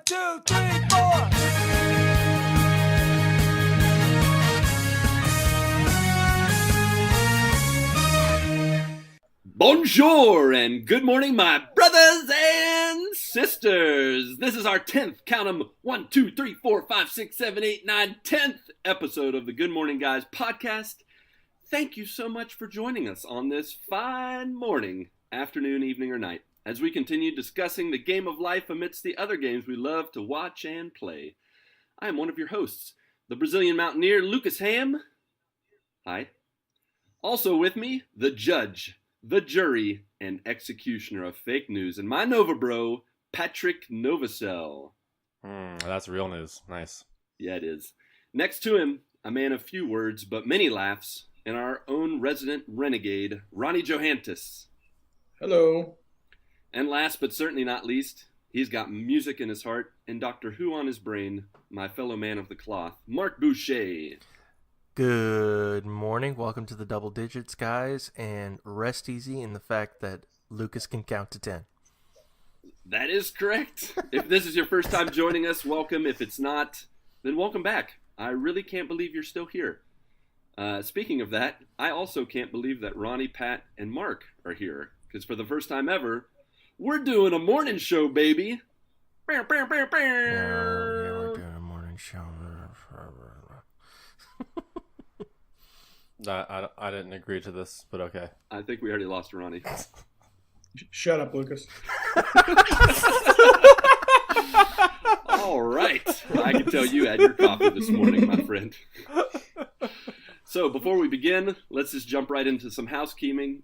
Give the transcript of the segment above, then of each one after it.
2, 3, 4. Bonjour and good morning, my brothers and sisters. This is our 10th, count 'em, 1, 2, 3, 4, 5, 6, 7, 8, 9, 10th episode of the Good Morning Guys podcast. Thank you so much for joining us on this fine morning, afternoon, evening, or night, as we continue discussing the game of life amidst the other games we love to watch and play. I am one of your hosts, the Brazilian mountaineer, Lucas Ham. Hi. Also with me, the judge, the jury, and executioner of fake news, and my Nova bro, Patrick Novacell. That's real news. Nice. Yeah, it is. Next to him, a man of few words but many laughs, and our own resident renegade, Ronnie Johantis. Hello. And last but certainly not least, he's got music in his heart and Doctor Who on his brain, my fellow man of the cloth, Marc Boucher. Good morning. Welcome to the Double Digits, guys, and rest easy in the fact that Lucas can count to 10. That is correct. If this is your first time joining us, welcome. If it's not, then welcome back. I really can't believe you're still here. Speaking of that, I also can't believe that Ronnie, Pat, and Marc are here, because for the first time ever, we're doing a morning show, baby. Yeah, we're doing a morning show. I didn't agree to this, but okay. I think we already lost Ronnie. Shut up, Lucas. All right. I can tell you had your coffee this morning, my friend. So before we begin, let's just jump right into some housekeeping.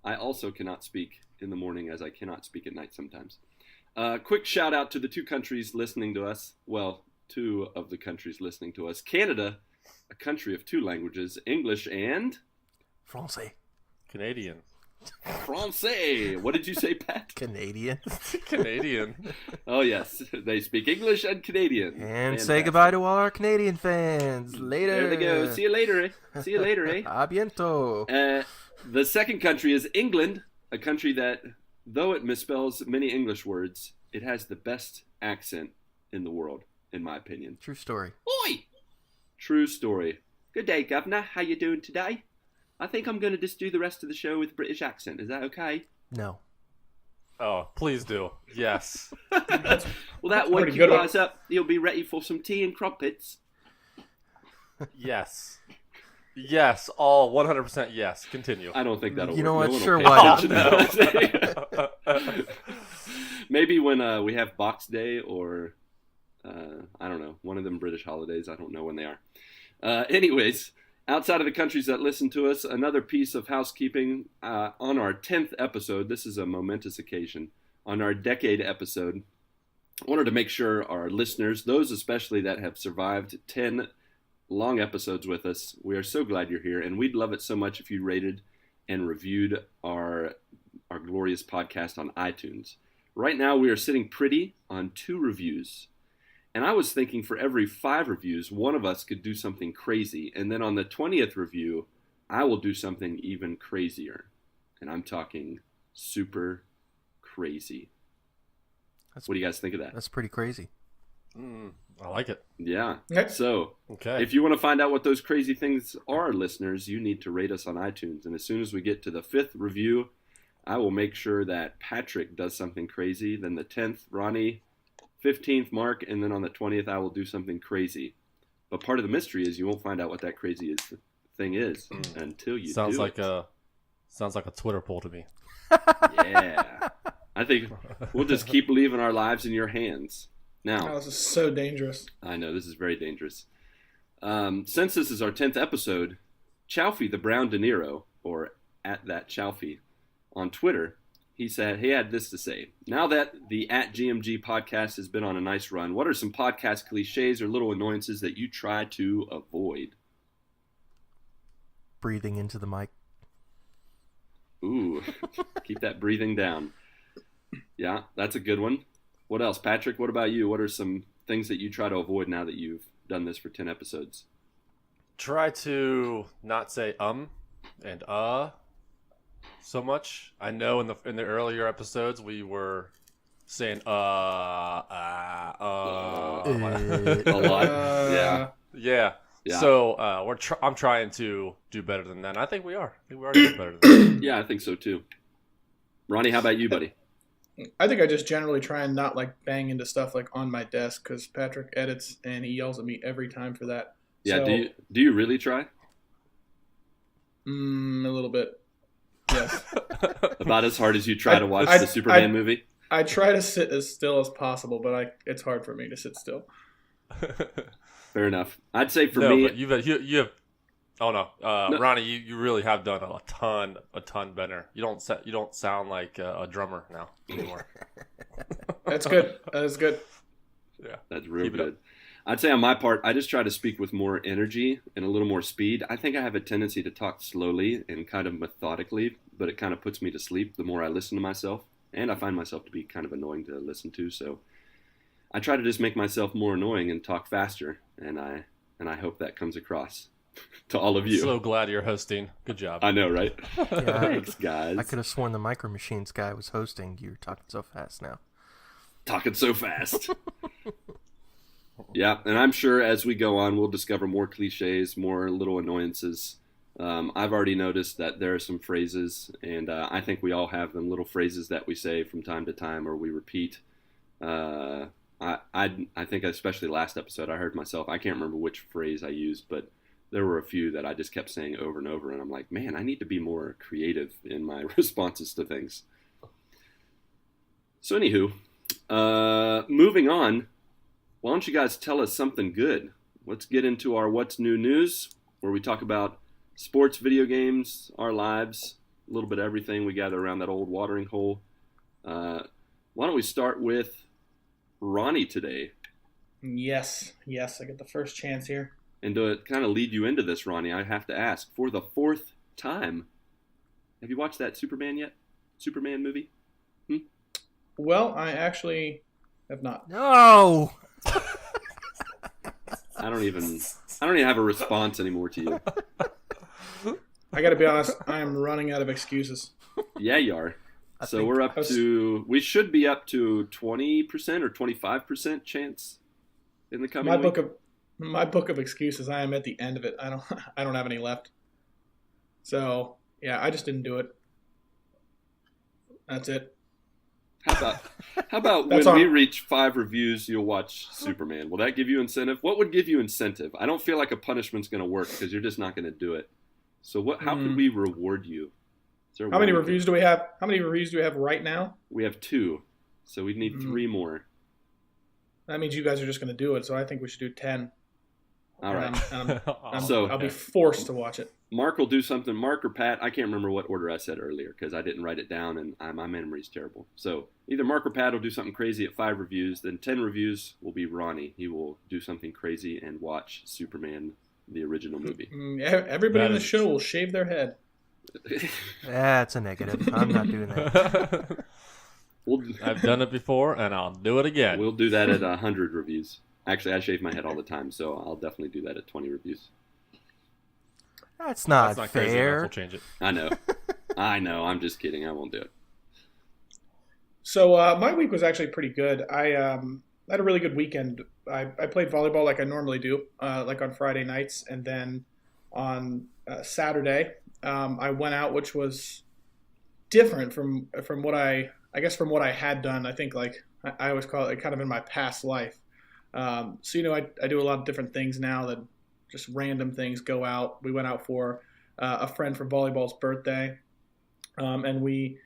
I also cannot speak in the morning, as I cannot speak at night sometimes. Quick shout out to the two countries listening to us. Well, two of the countries listening to us. Canada, a country of two languages, English and Francais. Canadian. Francais. What did you say, Pat? Canadian. Canadian. Oh, yes. They speak English and Canadian. And Fantastic. say goodbye to all our Canadian fans. Later. There they go. See you later, eh? See you later, eh? A biento. The second country is England, a country that, though it misspells many English words, it has the best accent in the world, in my opinion. True story. Oi! True story. Good day, Governor. How you doing today? I think I'm going to just do the rest of the show with British accent. Is that okay? No. Oh, please do. Yes. Well, that wake you guys up. You'll be ready for some tea and crumpets. Yes. Yes. All 100% yes. Continue. I don't think that'll work. You know what? No Sure, pay why attention don't to that. Maybe when we have Box Day or, I don't know, one of them British holidays. I don't know when they are. Anyways, outside of the countries that listen to us, another piece of housekeeping on our 10th episode. This is a momentous occasion. On our decade episode, I wanted to make sure our listeners, those especially that have survived 10 long episodes with us, we are so glad you're here, and we'd love it so much if you rated and reviewed our glorious podcast on iTunes. Right now, we are sitting pretty on 2 reviews. And I was thinking for every 5 reviews, one of us could do something crazy. And then on the 20th review, I will do something even crazier. And I'm talking super crazy. What do you guys think of that? That's pretty crazy. I like it. Yeah. Okay. So, Okay. if you want to find out what those crazy things are, listeners, you need to rate us on iTunes. And as soon as we get to the 5th review, I will make sure that Patrick does something crazy. Then the 10th, Ronnie, 15th, Marc, and then on the 20th, I will do something crazy. But part of the mystery is you won't find out what that crazy thing is until you sounds do like it. Sounds like a Twitter poll to me. Yeah. I think we'll just keep leaving our lives in your hands. Now, Oh, this is so dangerous. I know, this is very dangerous. Since this is our 10th episode, ThatChaufie, the Brown De Niro, or at ThatChaufie, on Twitter, he had this to say. Now that the @GMG podcast has been on a nice run, what are some podcast cliches or little annoyances that you try to avoid? Breathing into the mic. Ooh, keep that breathing down. Yeah, that's a good one. What else? Patrick, what about you? What are some things that you try to avoid now that you've done this for 10 episodes? Try to not say and so much. I know in the earlier episodes we were saying A lot. Yeah. Yeah. Yeah. So I'm trying to do better than that. And I think we are. I think we are doing better than that. Yeah, I think so too. Ronnie, how about you, buddy? I think I just generally try and not like bang into stuff like on my desk because Patrick edits and he yells at me every time for that. Yeah, So, do you really try? a little bit. Yes. About as hard as you try to watch I- the Superman movie? I try to sit as still as possible, but it's hard for me to sit still. Fair enough. I'd say for no, me, but you have. Oh no, No. Ronnie, you really have done a ton better. You don't sound like a drummer now anymore. That's good. That is good. Yeah, that's real Keep it up. good. I'd say on my part, I just try to speak with more energy and a little more speed. I think I have a tendency to talk slowly and kind of methodically, but it kind of puts me to sleep the more I listen to myself. And I find myself to be kind of annoying to listen to, so I try to just make myself more annoying and talk faster, and I hope that comes across to all of you. So glad you're hosting. Good job. I know, right? Yeah, Thanks, guys. I could have sworn the Micro Machines guy was hosting. You're talking so fast now. Talking so fast. Yeah, and I'm sure as we go on, we'll discover more cliches, more little annoyances. I've already noticed that there are some phrases, and I think we all have them, little phrases that we say from time to time or we repeat. I think especially last episode, I heard myself, I can't remember which phrase I used, but there were a few that I just kept saying over and over, and I'm like, man, I need to be more creative in my responses to things. So anywho, moving on, why don't you guys tell us something good? Let's get into our What's New News, where we talk about sports, video games, our lives, a little bit of everything we gather around that old watering hole. Why don't we start with Ronnie today? Yes, I get the first chance here. And to kind of lead you into this, Ronnie, I have to ask, for the fourth time, have you watched that Superman yet? Superman movie? Well, I actually have not. No! I don't even have a response anymore to you. I got to be honest, I am running out of excuses. Yeah, you are. So we're up to, we should be up to 20% or 25% chance in the coming week. My book of excuses, I am at the end of it. I don't have any left. So, yeah, I just didn't do it. That's it. How about That's when we all. reach 5 reviews, you'll watch Superman? Will that give you incentive? What would give you incentive? I don't feel like a punishment's going to work because you're just not going to do it. So how could we reward you? How many reviews do we have? How many reviews do we have right now? We have 2, so we need 3 more. That means you guys are just going to do it, so I think we should do 10. All right. I'll be forced to watch it. Marc will do something. Marc or Pat, I can't remember what order I said earlier because I didn't write it down and my memory's terrible. So either Marc or Pat will do something crazy at 5 reviews. Then 10 reviews will be Ronnie. He will do something crazy and watch Superman, the original movie. Everybody on the show will shave their head. That's a negative. I'm not doing that. I've done it before, and I'll do it again. We'll do that at 100 reviews. Actually, I shave my head all the time, so I'll definitely do that at 20 reviews. That's not crazy enough. fair. We'll change it. I know. I'm just kidding. I won't do it. So my week was actually pretty good. I had a really good weekend. I played volleyball like I normally do, like on Friday nights, and then on Saturday I went out, which was different from what I guess from what I had done. I think like I always call it kind of in my past life. So I do a lot of different things now that just random things. Go out. We went out for a friend from volleyball's birthday, and we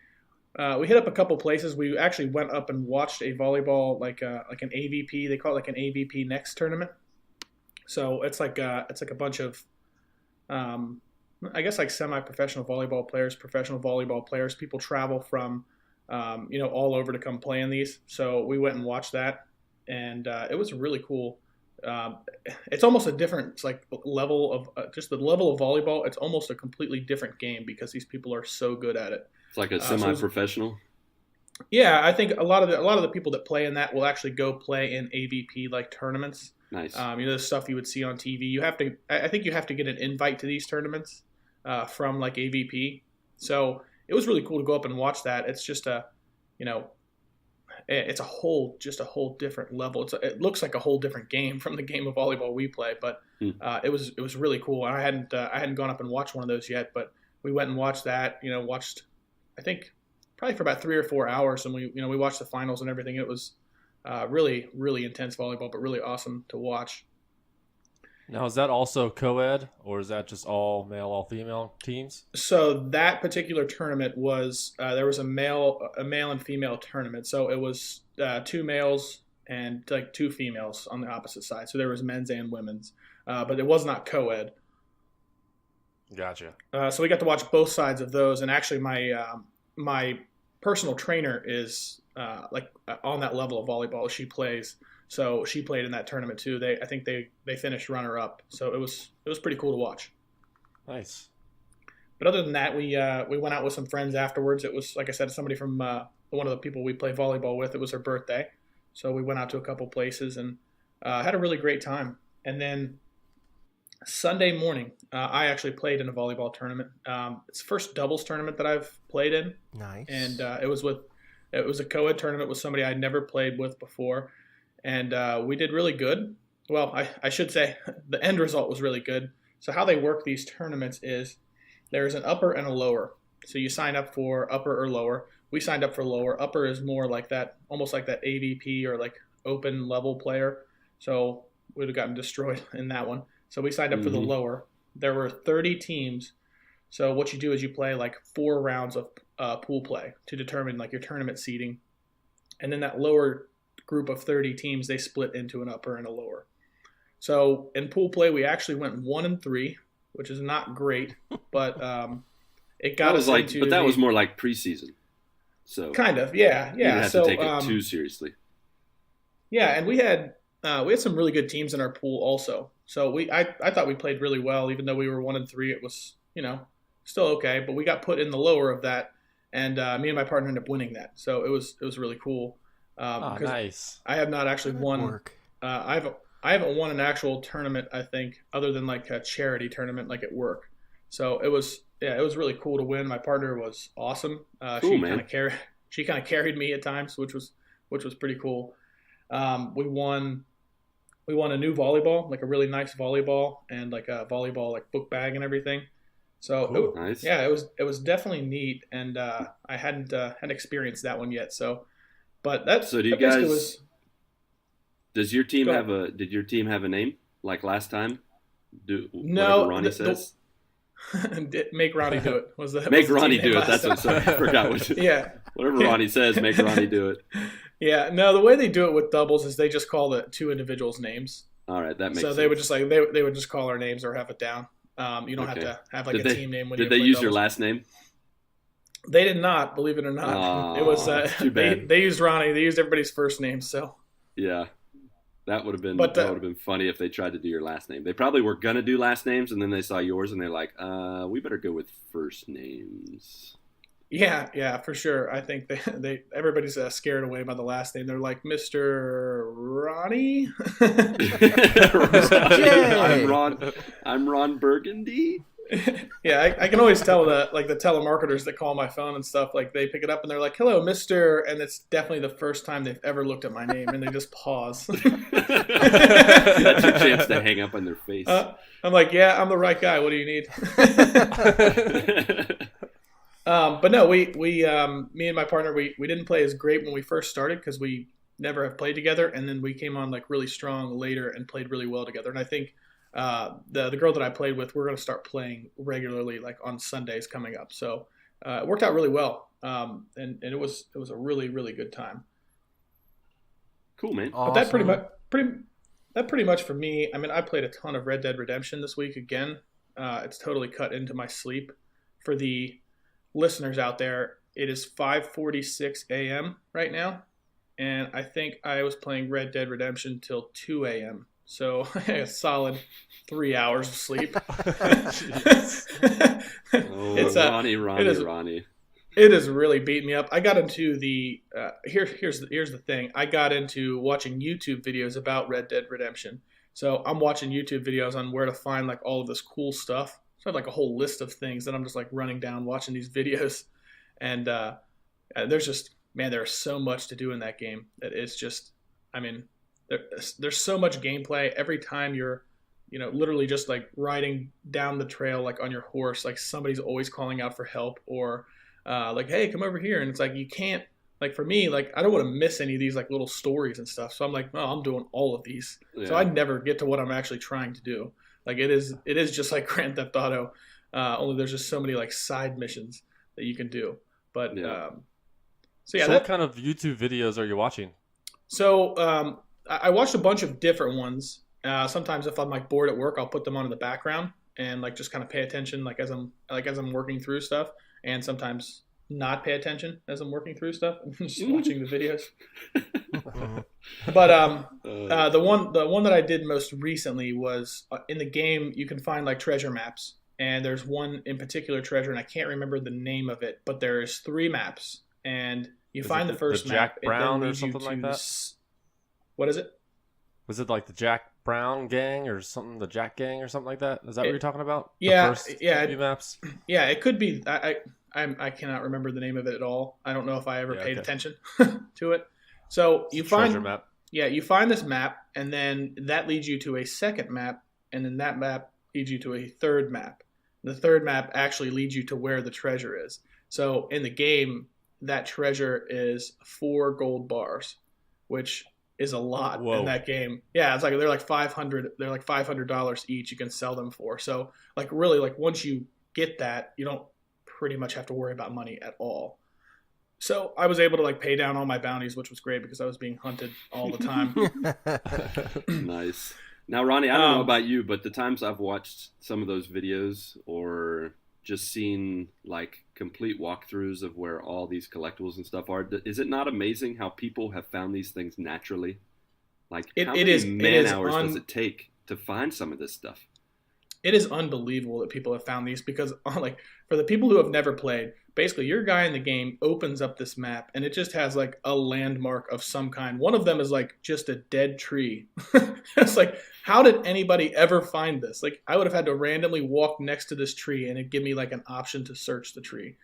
hit up a couple places. We actually went up and watched a volleyball like an AVP. They call it like an AVP Next tournament. So it's like a bunch of I guess like semi-professional volleyball players, professional volleyball players. People travel from all over to come play in these. So we went and watched that, and it was really cool. It's almost a different level of just the level of volleyball. It's almost a completely different game because these people are so good at it. It's like a semi-professional. Yeah, I think a lot of the people that play in that will actually go play in AVP like tournaments. Nice. The stuff you would see on TV. I think you have to get an invite to these tournaments from like AVP. So it was really cool to go up and watch that. It's just it's just a whole different level. It looks like a whole different game from the game of volleyball we play, but it was really cool. I hadn't gone up and watched one of those yet, but we went and watched that. Watched, I think, probably for about 3 or 4 hours, and we watched the finals and everything. It was really, really intense volleyball, but really awesome to watch. Now, is that also co-ed, or is that just all male, all female teams? So that particular tournament was there was a male and female tournament. So it was 2 males and like 2 females on the opposite side. So there was men's and women's, but it was not co-ed. Gotcha. So we got to watch both sides of those. And actually, my personal trainer is on that level of volleyball. She plays. So she played in that tournament too. I think they finished runner up. So it was pretty cool to watch. Nice. But other than that, we went out with some friends afterwards. It was, like I said, somebody from one of the people we play volleyball with. It was her birthday, so we went out to a couple places and had a really great time. And then Sunday morning, I actually played in a volleyball tournament. It's the first doubles tournament that I've played in. Nice. And it was a co-ed tournament with somebody I'd never played with before. And we did really good. Well, I should say the end result was really good. So how they work these tournaments is there's an upper and a lower. So you sign up for upper or lower. We signed up for lower. Upper is more like that, almost like that AVP or like open level player. So we'd have gotten destroyed in that one. So we signed up for the lower. There were 30 teams. So what you do is you play like 4 rounds of pool play to determine like your tournament seeding. And then that lower group of 30 teams, they split into an upper and a lower. So in pool play, we actually went 1-3, which is not great, but it got us into. But that was more like preseason, so kind of, yeah. You didn't have to take it too seriously. Yeah, and we had some really good teams in our pool also. So I thought we played really well, even though we were 1-3. It was still okay, but we got put in the lower of that, and me and my partner ended up winning that. So it was really cool. Nice. I have not actually won. I haven't won an actual tournament, I think, other than like a charity tournament, like at work. So it was really cool to win. My partner was awesome. Cool, she kind of carried me at times, which was pretty cool. We won a new volleyball, like a really nice volleyball, and like a volleyball like book bag and everything. So cool. Nice. Yeah, it was definitely neat, and I hadn't experienced that one yet. So. But that's so. Do you guys? Does your team have a? Did your team have a name like last time? No. Ronnie says. Make Ronnie do it. Make Ronnie do it. That's what. Sorry, I forgot what. Yeah. Whatever Ronnie says, make Ronnie do it. Yeah. No, the way they do it with doubles is they just call the 2 individuals' names. All right, that makes sense. So they would just they would just call our names or have it down. You don't have to have like a team name when you play doubles. Did they use your last name? They did not, believe it or not. It was too bad. They used Ronnie. They used everybody's first name. So yeah, that would have been funny if they tried to do your last name. They probably were gonna do last names, and then they saw yours, and they're like, we better go with first names. Yeah, for sure. I think everybody's scared away by the last name. They're like, Mr. Ronnie. I'm Ron Burgundy. Yeah, I can always tell the telemarketers that call my phone and stuff, like they pick it up and they're like, "Hello, Mr." And it's definitely the first time they've ever looked at my name, and they just pause. That's your chance to hang up on their face. I'm like, "Yeah, I'm the right guy. What do you need?" But no, we me and my partner, we didn't play as great when we first started because we never have played together, and then we came on like really strong later and played really well together. And I think the girl that I played with, we're going to start playing regularly, like on Sundays coming up. So it worked out really well, and it was a really, really good time. Cool, man. Awesome. But that pretty much for me. I mean, I played a ton of Red Dead Redemption this week again. It's totally cut into my sleep. For the listeners out there, it is 5:46 a.m. right now, and I think I was playing Red Dead Redemption till 2 a.m. So a solid 3 hours of sleep. Ronnie. It has really beat me up. I got into the here's the thing. I got into watching YouTube videos about Red Dead Redemption. So I'm watching YouTube videos on where to find like all of this cool stuff. So I have like a whole list of things that I'm just like running down, watching these videos, and there's man, there's so much to do in that game that it's just, I mean, there's so much gameplay every time you're, literally just like riding down the trail, like on your horse, like somebody's always calling out for help or like, hey, come over here. And it's like, you can't, like for me, like I don't want to miss any of these like little stories and stuff. So I'm like, no, I'm doing all of these. Yeah. So I never get to what I'm actually trying to do. Like it is just like Grand Theft Auto. Only there's just so many like side missions that you can do. But so what kind of YouTube videos are you watching? So I watched a bunch of different ones. Sometimes if I'm like bored at work, I'll put them on in the background and like just kind of pay attention like as I'm working through stuff, and sometimes not pay attention as I'm working through stuff. I'm just watching the videos. But the one that I did most recently was in the game. You can find like treasure maps, and there's one in particular treasure, and I can't remember the name of it, but there's 3 maps, and you find the first map. Jack Brown or something like that? What is it? Was it like the Jack Brown gang or something? The Jack gang or something like that? Is that what you're talking about? Yeah, the first few maps. Yeah, it could be. I cannot remember the name of it at all. I don't know if I ever paid attention to it. So you find treasure map. Yeah, you find this map, and then that leads you to a second map, and then that map leads you to a third map. The third map actually leads you to where the treasure is. So in the game, that treasure is 4 gold bars, which is a lot in that game. Yeah, it's like they're like $500 each you can sell them for. So like really like once you get that, you don't pretty much have to worry about money at all. So I was able to like pay down all my bounties, which was great because I was being hunted all the time. Nice. Now, Ronnie, I don't know about you, but the times I've watched some of those videos or just seen like complete walkthroughs of where all these collectibles and stuff are, is it not amazing how people have found these things naturally? Like how many man hours does it take to find some of this stuff? It is unbelievable that people have found these because like for the people who have never played, basically your guy in the game opens up this map and it just has like a landmark of some kind. One of them is like just a dead tree. It's like, how did anybody ever find this? Like I would have had to randomly walk next to this tree and it'd give me like an option to search the tree.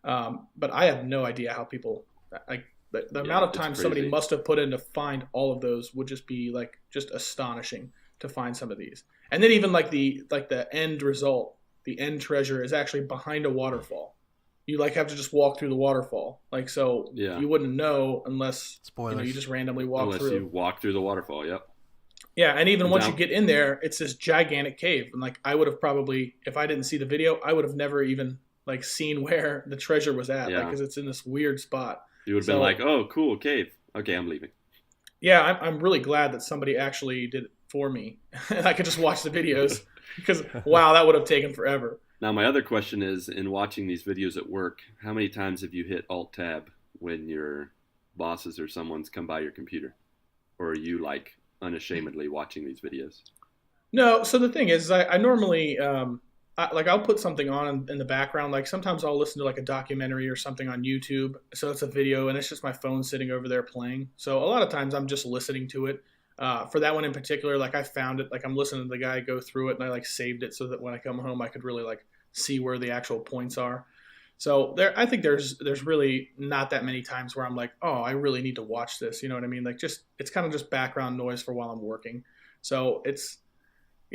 But I have no idea how people like the amount of time somebody must have put in to find all of those would just be like just astonishing to find some of these. And then even like the end result, the end treasure is actually behind a waterfall. You like have to just walk through the waterfall. Like so you wouldn't know unless you just randomly walk through. Unless you walk through the waterfall, yep. Yeah, and even once you get in there, it's this gigantic cave. And like I would have probably, if I didn't see the video, I would have never even like seen where the treasure was at, because it's in this weird spot. You would have been like, "Oh, cool, cave. Okay, I'm leaving." Yeah, I'm really glad that somebody actually did it for me, and I could just watch the videos because wow, that would have taken forever. Now, my other question is, in watching these videos at work, how many times have you hit Alt-Tab when your bosses or someone's come by your computer? Or are you, like, unashamedly watching these videos? No, so the thing is, I normally, I'll put something on in the background. Like, sometimes I'll listen to, like, a documentary or something on YouTube. So it's a video, and it's just my phone sitting over there playing. So a lot of times I'm just listening to it. For that one in particular, like I found it, like I'm listening to the guy go through it and I like saved it so that when I come home, I could really like see where the actual points are. So I think there's really not that many times where I'm like, oh, I really need to watch this. You know what I mean? Like it's kind of just background noise for while I'm working. So it's,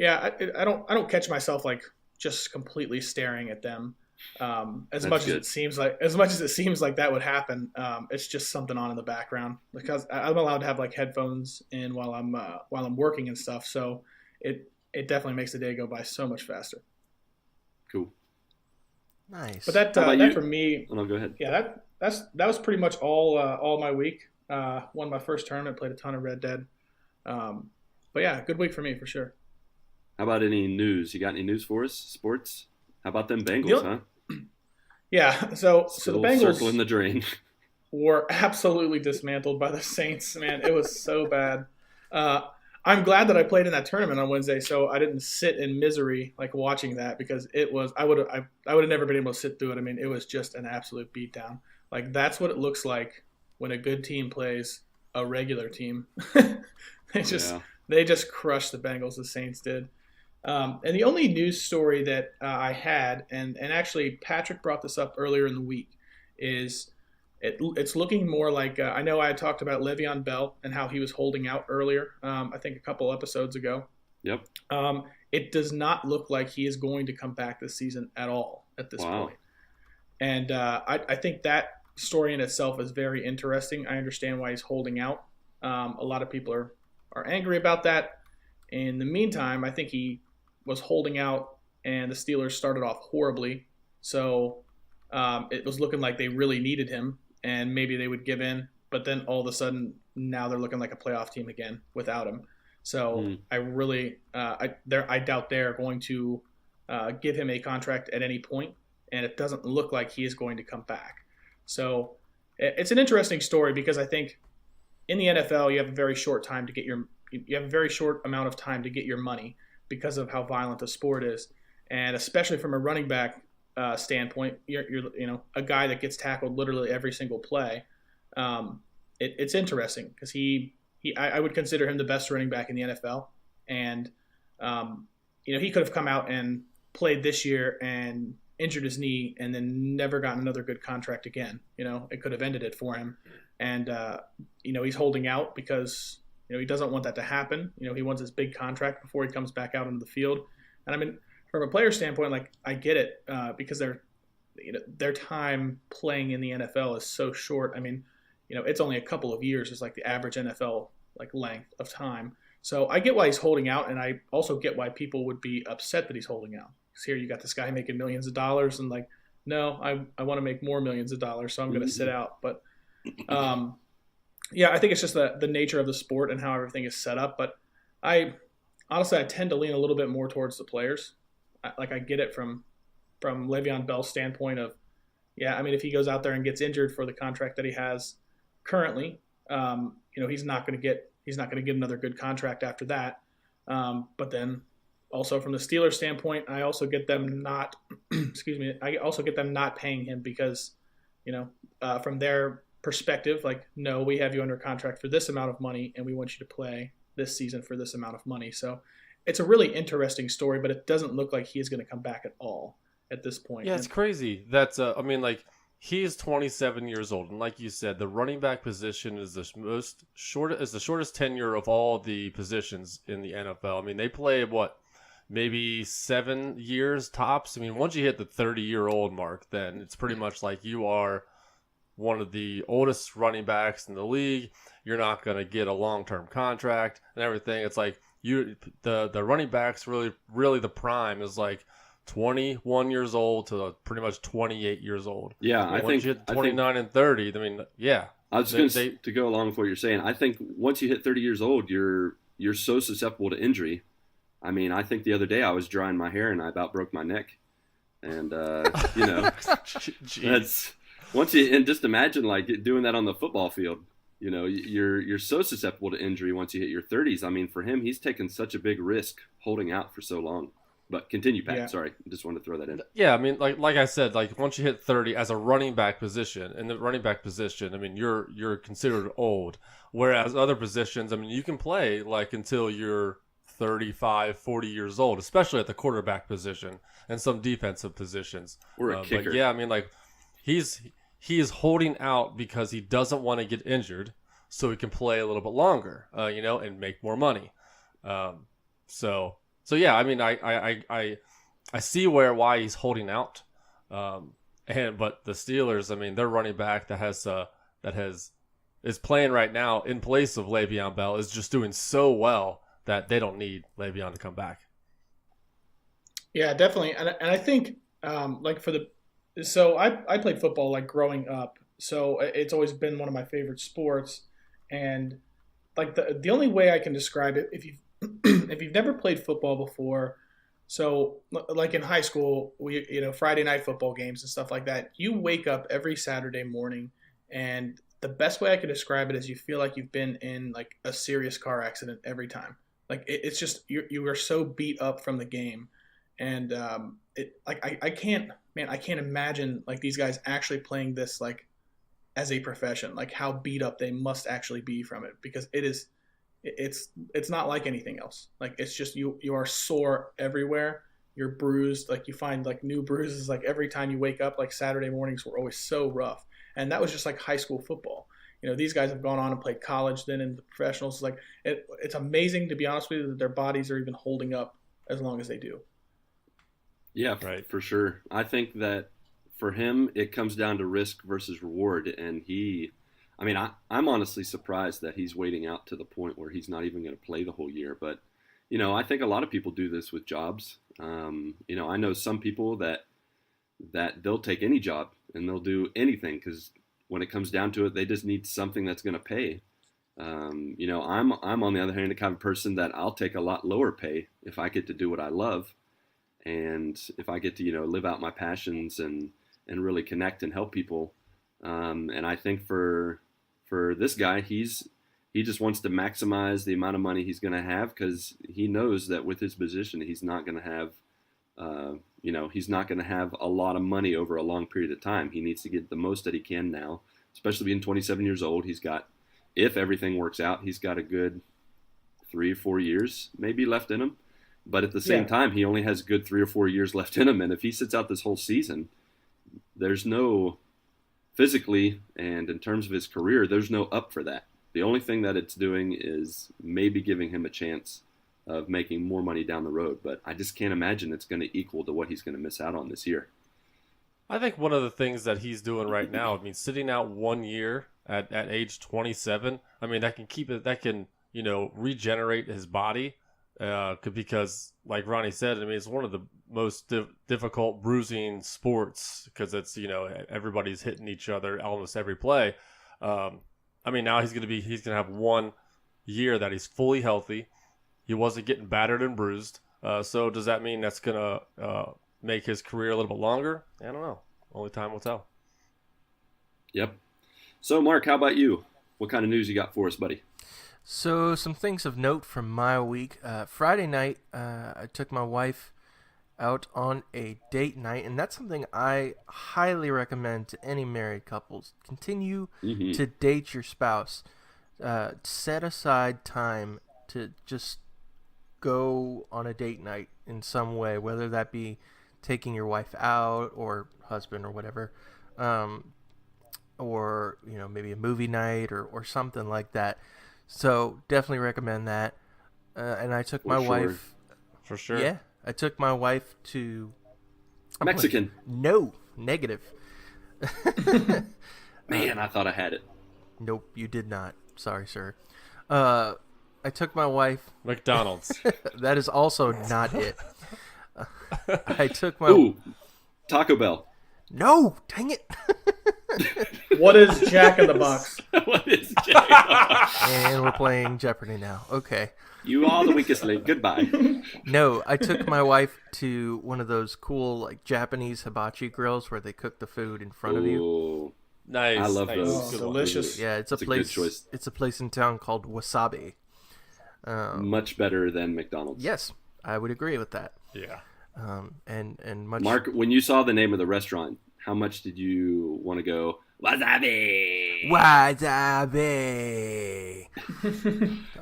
I don't catch myself like just completely staring at them. As much as it seems like that would happen, it's just something on in the background because I'm allowed to have like headphones in while I'm working and stuff. So it definitely makes the day go by so much faster. Cool. Nice. But that for me, no, go ahead. Yeah, that was pretty much all my week. Won my first tournament, played a ton of Red Dead. But yeah, good week for me for sure. How about any news? You got any news for us? Sports? How about them Bengals, huh? Yeah, so the Bengals circling the drain were absolutely dismantled by the Saints. Man, it was so bad. I'm glad that I played in that tournament on Wednesday, so I didn't sit in misery like watching that because it was I would have never been able to sit through it. I mean, it was just an absolute beatdown. Like that's what it looks like when a good team plays a regular team. They just crushed the Bengals. The Saints did. And the only news story that I had, and actually Patrick brought this up earlier in the week, is It's looking more like I know I talked about Le'Veon Bell and how he was holding out earlier. I think a couple episodes ago. Yep. It does not look like he is going to come back this season at all at this point. And I think that story in itself is very interesting. I understand why he's holding out. A lot of people are angry about that. In the meantime, I think he was holding out, and the Steelers started off horribly. So it was looking like they really needed him, and maybe they would give in. But then all of a sudden, now they're looking like a playoff team again without him. So I really, I doubt they're going to give him a contract at any point, and it doesn't look like he is going to come back. So it's an interesting story because I think in the NFL you have a very short time to get you have a very short amount of time to get your money because of how violent the sport is, and especially from a running back standpoint, you're a guy that gets tackled literally every single play. It's interesting because I would consider him the best running back in the NFL, and he could have come out and played this year and injured his knee and then never gotten another good contract again. It could have ended it for him, and he's holding out because he doesn't want that to happen. He wants his big contract before he comes back out into the field. And I mean, from a player standpoint, like I get it because their time playing in the NFL is so short. I mean, it's only a couple of years is like the average NFL like length of time. So I get why he's holding out, and I also get why people would be upset that he's holding out. Because here you got this guy making millions of dollars, and like, no, I want to make more millions of dollars, so I'm going to sit out. But yeah, I think it's just the nature of the sport and how everything is set up. But I tend to lean a little bit more towards the players. I get it from Le'Veon Bell's standpoint of, yeah, I mean, if he goes out there and gets injured for the contract that he has currently, he's not going to get another good contract after that. But then also from the Steelers standpoint, I also get them not I also get them not paying him because from their perspective, like, no, we have you under contract for this amount of money and we want you to play this season for this amount of money. So it's a really interesting story, but it doesn't look like he is going to come back at all at this point. Yeah, it's crazy. That's he's 27 years old, and like you said, the running back position is the shortest tenure of all the positions in the NFL. I mean, they play maybe 7 years tops. I mean, once you hit the 30-year-old mark, then it's pretty much like you are one of the oldest running backs in the league. You're not going to get a long-term contract and everything. It's like the running backs really the prime is like 21 years old to pretty much 28 years old. Yeah, I think you hit 29 and 30. I mean, yeah. I was just going to go along with what you're saying. I think once you hit 30 years old, you're so susceptible to injury. I mean, I think the other day I was drying my hair and I about broke my neck, and that's and just imagine like doing that on the football field. You're so susceptible to injury once you hit your 30s. I mean, for him, he's taken such a big risk holding out for so long. But continue, Pat. Yeah. Sorry, just wanted to throw that in. Yeah, I mean, like I said, like once you hit 30 as a running back position, in the running back position, I mean, you're considered old. Whereas other positions, I mean, you can play like until you're 35, 40 years old, especially at the quarterback position and some defensive positions. Or a kicker. But yeah, I mean, like he is holding out because he doesn't want to get injured, so he can play a little bit longer, and make more money. So yeah, I mean, I see why he's holding out, but the Steelers, I mean, their running back is playing right now in place of Le'Veon Bell is just doing so well that they don't need Le'Veon to come back. Yeah, definitely, and I think so I played football like growing up, so it's always been one of my favorite sports, and like the only way I can describe it, if you've never played football before, so like in high school, we Friday night football games and stuff like that, you wake up every Saturday morning, and the best way I can describe it is you feel like you've been in like a serious car accident every time. Like it's just you are so beat up from the game, and I can't imagine like these guys actually playing this like as a profession, like how beat up they must actually be from it, because it's not like anything else. Like it's just you are sore everywhere. You're bruised. Like you find like new bruises like every time you wake up. Like Saturday mornings were always so rough. And that was just like high school football. These guys have gone on and played college, then in the professionals. Like it's amazing, to be honest with you, that their bodies are even holding up as long as they do. Yeah, right. For sure. I think that for him, it comes down to risk versus reward. And I'm honestly surprised that he's waiting out to the point where he's not even going to play the whole year. But, I think a lot of people do this with jobs. I know some people that they'll take any job and they'll do anything because when it comes down to it, they just need something that's going to pay. I'm on the other hand the kind of person that I'll take a lot lower pay if I get to do what I love. And if I get to, live out my passions and really connect and help people. And I think for this guy, he just wants to maximize the amount of money he's going to have because he knows that with his position, he's not going to have, he's not going to have a lot of money over a long period of time. He needs to get the most that he can now, especially being 27 years old. He's got, if everything works out, he's got a good 3 or 4 years maybe left in him. But at the same time, he only has a good 3 or 4 years left in him. And if he sits out this whole season, there's no physically and in terms of his career, there's no up for that. The only thing that it's doing is maybe giving him a chance of making more money down the road. But I just can't imagine it's going to equal to what he's going to miss out on this year. I think one of the things that he's doing right now, sitting out 1 year at age 27, that can regenerate his body. Because, like Ronnie said, it's one of the most difficult bruising sports because it's, everybody's hitting each other almost every play. Now he's going to have 1 year that he's fully healthy. He wasn't getting battered and bruised. So does that mean that's going to make his career a little bit longer? I don't know. Only time will tell. Yep. So, Mark, how about you? What kind of news you got for us, buddy? So, some things of note from my week. Friday night, I took my wife out on a date night, and that's something I highly recommend to any married couples. Continue to date your spouse. Set aside time to just go on a date night in some way, whether that be taking your wife out or husband or whatever, or maybe a movie night or something like that. So definitely recommend that. And I took my wife. For sure. Yeah, I took my wife to Mexican. No, negative. Man, I thought I had it. Nope, you did not. Sorry, sir. I took my wife. McDonald's. That is also not it. I took my. Taco Bell. No, dang it. What is Jack in the Box? What is Jack in the Box? And we're playing Jeopardy now. Okay. You are the weakest link. Goodbye. No, I took my wife to one of those cool Japanese hibachi grills where they cook the food in front of you. Nice. I love those. Oh, delicious. Yeah, it's a place. Good choice. It's a place in town called Wasabi. Much better than McDonald's. Yes, I would agree with that. Yeah. And much. Mark, when you saw the name of the restaurant, how much did you want to go? Wasabi. Wasabi.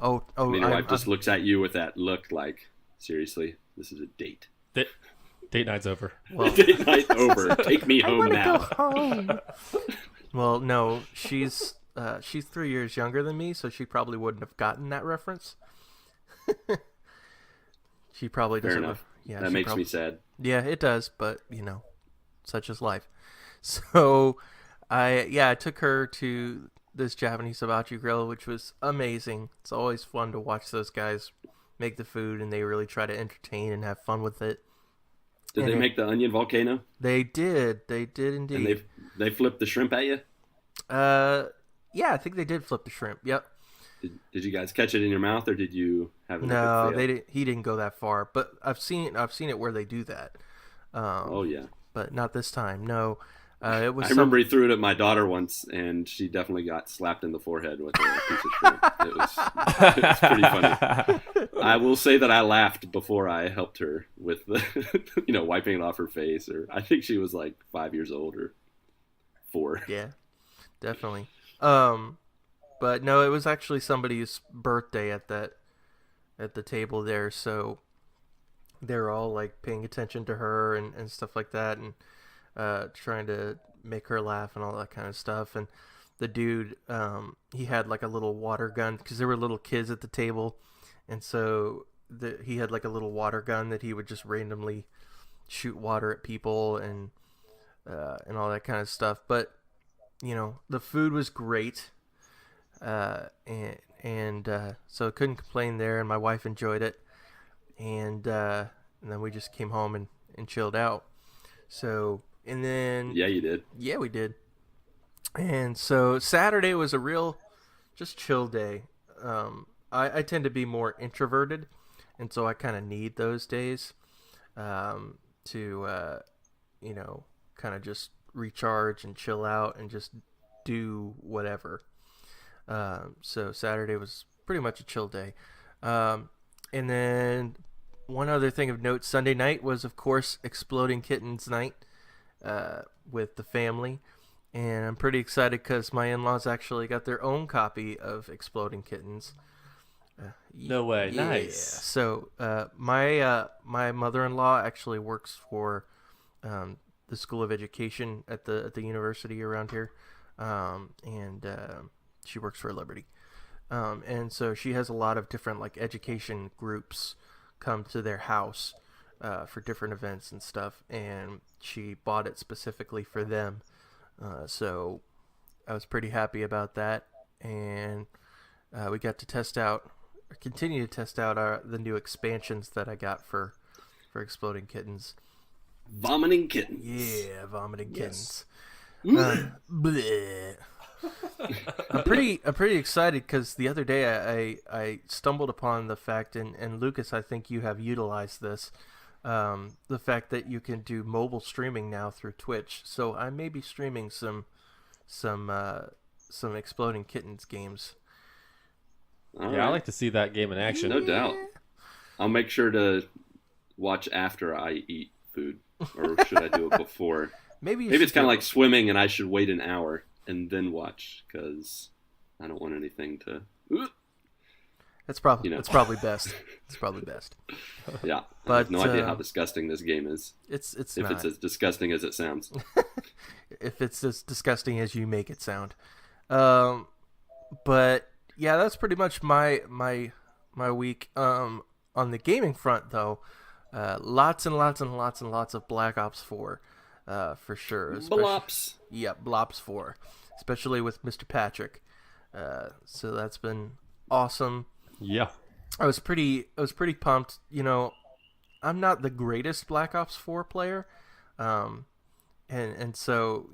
oh! Your wife just looks at you with that look like, seriously, this is a date. Date night's over. Well, date night over. Take me home now. Go home. Well, no, she's 3 years younger than me, so she probably wouldn't have gotten that reference. She probably doesn't. Fair enough. Yeah, that makes me sad. Yeah, it does, but such is life. So, I took her to this Japanese hibachi grill, which was amazing. It's always fun to watch those guys make the food, and they really try to entertain and have fun with it. Did they make the onion volcano? They did. They did indeed. And they flipped the shrimp at you? Yeah, I think they did flip the shrimp. Yep. Did you guys catch it in your mouth, or did you have it? No, they did. He didn't go that far, but I've seen it where they do that. Oh yeah. But not this time. No. It was. I remember he threw it at my daughter once, and she definitely got slapped in the forehead with a piece of shrimp. It was pretty funny. I will say that I laughed before I helped her with the, wiping it off her face. Or I think she was like 5 years old or 4. Yeah, definitely. But no, it was actually somebody's birthday at the table there, so they were all paying attention to her and stuff like that, and trying to make her laugh and all that kind of stuff. And the dude, he had like a little water gun because there were little kids at the table, and so he had like a little water gun that he would just randomly shoot water at people and all that kind of stuff. But the food was great, and so I couldn't complain there. And my wife enjoyed it, and then we just came home and chilled out. So and then Yeah, you did. Yeah, we did. And so Saturday was a real just chill day. I tend to be more introverted, and so I kind of need those days to kind of just recharge and chill out and just do whatever. So Saturday was pretty much a chill day. And then one other thing of note, Sunday night was, of course, Exploding Kittens night with the family. And I'm pretty excited because my in-laws actually got their own copy of Exploding Kittens. No way. Yeah. Nice. So my mother-in-law actually works for the School of Education at the university around here, and she works for Liberty. And so she has a lot of different like education groups come to their house for different events and stuff, and she bought it specifically for them. So I was pretty happy about that, and we got to continue to test out the new expansions that I got for Exploding Kittens. Vomiting kittens. Yeah, vomiting Yes. kittens. Bleh. I'm pretty excited because the other day I stumbled upon the fact, and Lucas, I think you have utilized this, the fact that you can do mobile streaming now through Twitch. So I may be streaming some Exploding Kittens games. All Yeah, right. I like to see that game in action. No doubt. I'll make sure to watch after I eat food, or should I do it before? Maybe it's kind of like swimming, and I should wait an hour and then watch because I don't want anything to. It's probably best. It's probably best. Yeah, But I have no idea how disgusting this game is. It's If not. it's as disgusting as it sounds. If it's as disgusting as you make it sound. But yeah, that's pretty much my week. On the gaming front, though, lots and lots and lots and lots of Black Ops 4, for sure. Blops. Yeah, Blops 4, especially with Mr. Patrick. So that's been awesome. Yeah. I was pretty pumped. I'm not the greatest Black Ops 4 player, and so